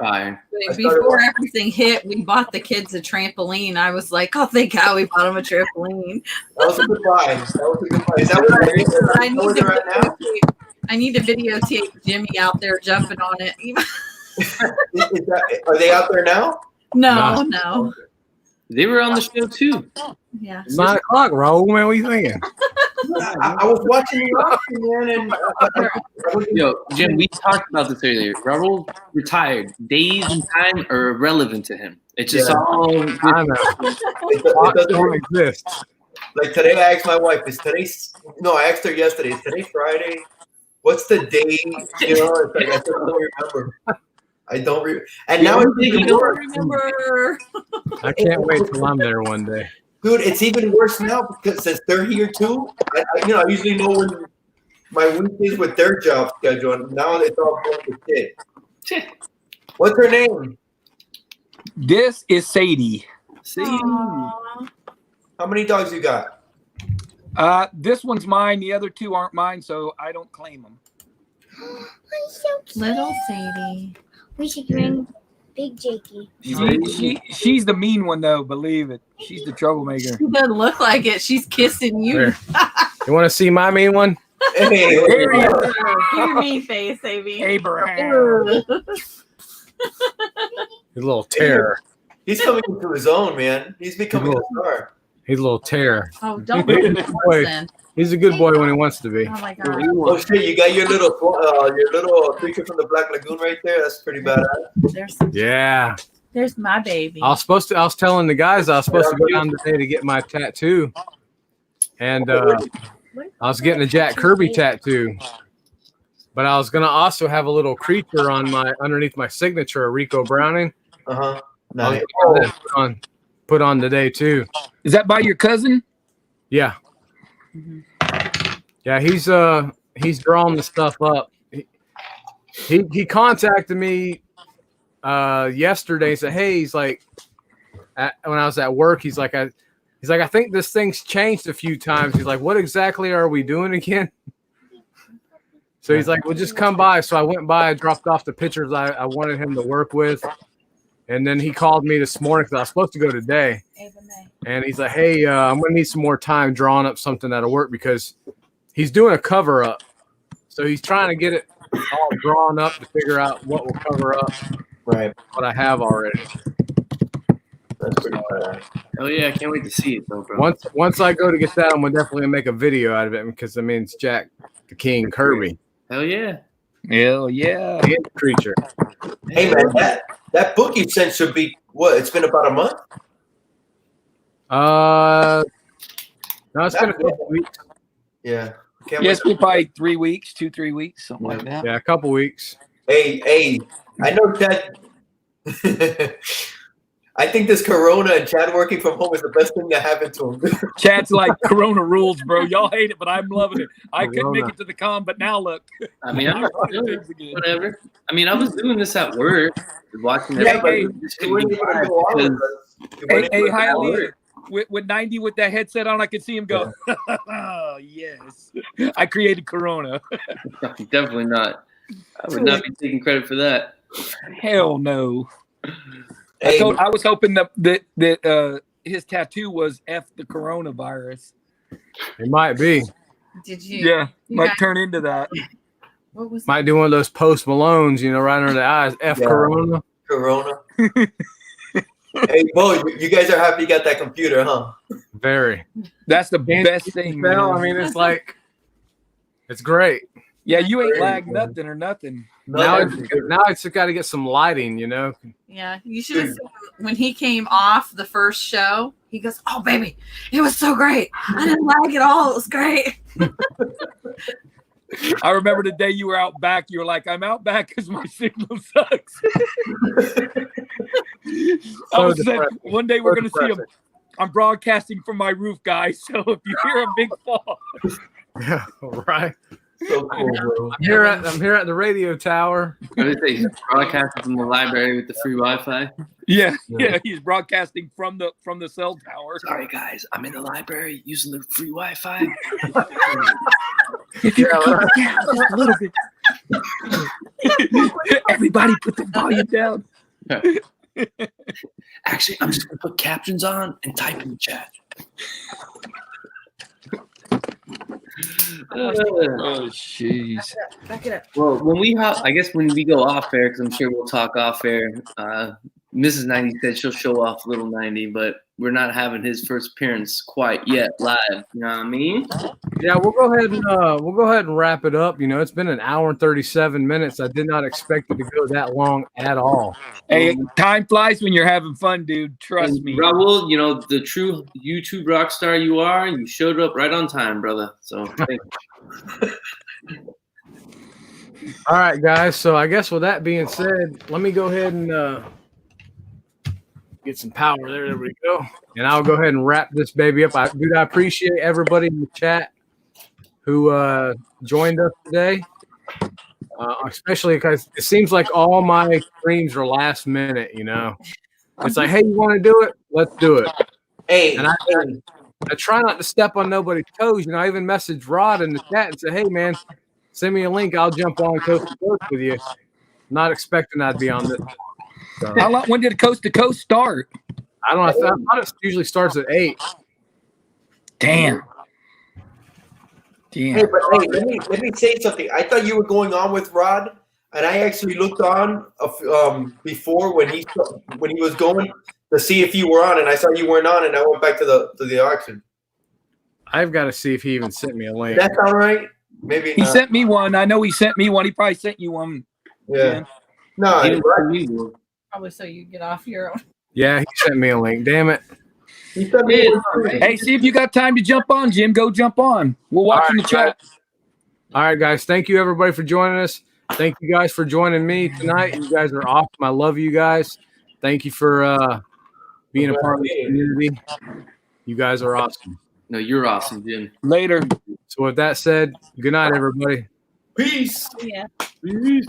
Fine. Before everything hit, we bought the kids a trampoline. I was like, oh, thank God we bought them a trampoline. That was a good buy. Is that what they're at now? I need to videotape Jimmy out there jumping on it. Are they out there now? No. They were on the show too. Yeah. 9 o'clock, Raul. Man, what are you thinking? I was watching the auction, man, and Yo, Jim, we talked about this earlier. Raul retired. Days and time are irrelevant to him. It's just all. I know. It doesn't exist. Like today, I asked my wife, I asked her yesterday, is today Friday? What's the day? You know, it's like I don't remember. And now it's even worse. Remember. I can't wait till I'm there one day. Dude, it's even worse now because since they're here too. I usually know when my week is with their job schedule, and now it's all going to shit. What's her name? This is Sadie. How many dogs you got? This one's mine. The other 2 aren't mine, so I don't claim them. Little Sadie. We should bring Big Jakey. She's the mean one, though. Believe it. She's the troublemaker. She doesn't look like it. She's kissing you. You want to see my mean one? Hey, your mean face, Amy. Abraham. He's a little terror. He's coming into his own, man. He's becoming a star. He's a little terror. Oh, don't be a person. He's a good boy when he wants to be. Oh my God. Oh shit! You got your little creature from the Black Lagoon right there. That's pretty badass. Yeah. There's my baby. I was telling the guys I was supposed to go down today to get my tattoo, and I was getting a Jack Kirby tattoo, but I was gonna also have a little creature on underneath my signature, a Rico Browning. Nice. Put on today too. Is that by your cousin? Yeah. Mm-hmm. Yeah, he's drawing the stuff up. He contacted me yesterday. Said, hey, he's like, when I was at work, he's like, I think this thing's changed a few times. He's like, what exactly are we doing again? So he's like, well, just come by. So I went by, I dropped off the pictures I wanted him to work with. And then he called me this morning because I was supposed to go today. And he's like, hey, I'm going to need some more time drawing up something that'll work because he's doing a cover up. So he's trying to get it all drawn up to figure out what will cover up what I have already. That's pretty bad. Oh yeah, I can't wait to see it though, bro. Once I go to get that, I'm going to definitely make a video out of it because, I mean, it's Jack the King Kirby. Hell yeah. Hell yeah. Creature. Hey, man, that book you sent should be, what, it's been about a month? No, it's been a couple weeks. Yeah. Yes, been probably 3 weeks, 2-3 weeks, something like that. Yeah, a couple weeks. Hey, I know Chad. I think this Corona and Chad working from home is the best thing that happened to him. Chad's like, Corona rules, bro. Y'all hate it, but I'm loving it. I couldn't make Corona. it to the con, but now look. I mean, I'm whatever. I mean, I was doing this at work, watching Yeah, that. but hey, you weren't able to go on with us. You weren't Hey, able to go on Hialeah, with 90 with that headset on, I could see him go, yes. I created Corona. Definitely not. I would not be taking credit for that. Hell no. Hey, I was hoping that his tattoo was F the coronavirus. It might be. Did you? Yeah, you might guys- turn into that. What was Might do one of those Post Malones, right under the eyes. F Yeah. Corona. Corona. Hey, Bo, you guys are happy you got that computer, huh? Very. That's the best thing, man. Well, I mean, it's like, it's great. Yeah, you ain't lagged nothing or nothing. Now it's got to get some lighting, Yeah, you should have seen when he came off the first show. He goes, "Oh, baby, it was so great. I didn't lag at all. It was great." I remember the day you were out back. You were like, "I'm out back because my signal sucks." I was saying, one day we're gonna see him. I'm broadcasting from my roof, guys. So if you hear a big fall, Yeah, right. So cool, bro. I'm here at the radio tower. What did they say? Broadcasting from the library with the free Wi-Fi. yeah, he's broadcasting from the cell tower. Sorry, guys, I'm in the library using the free Wi-Fi. If you could keep it down just a little bit. Everybody put the volume down. Actually, I'm just gonna put captions on and type in the chat. Oh, jeez. Back it up. Well, when we go off air, because I'm sure we'll talk off air. Mrs. 90 said she'll show off little 90, but we're not having his first appearance quite yet live. You know what I mean? Yeah, we'll go ahead and wrap it up. It's been an hour and 37 minutes. I did not expect it to go that long at all. Hey, time flies when you're having fun, dude. Trust me. Raul, the true YouTube rock star you are, you showed up right on time, brother. So thank you. All right, guys. So I guess with that being said, let me go ahead and get some power there. There we go. And I'll go ahead and wrap this baby up. I appreciate everybody in the chat who joined us today, especially because it seems like all my streams are last minute. It's like, hey, you want to do it? Let's do it. Hey, and I try not to step on nobody's toes. I even messaged Rod in the chat and said, hey, man, send me a link. I'll jump on Coast to Coast with you. Not expecting I'd be on this. So, How long? When did Coast to Coast start? I don't know. I thought it usually starts at 8. Damn. Hey, but hey, let me say something. I thought you were going on with Rod, and I actually looked on before when he was going to see if you were on, and I saw you weren't on, and I went back to the auction. I've got to see if he even sent me a link. Does that sound right? Maybe He not. sent me one. I know he sent me one. He probably sent you one. Yeah. No, He didn't Rod, send me one. Probably so you get off your own. Yeah, he sent me a link. Damn it. he sent me one too. Hey, see if you got time to jump on, Jim. Go jump on. We'll watch in the chat. All right, guys. Thank you, everybody, for joining us. Thank you guys for joining me tonight. You guys are awesome. I love you guys. Thank you for being a part of the community. You guys are awesome. No, you're awesome, Jim. Later. So with that said, good night, everybody. Peace. Yeah. Peace.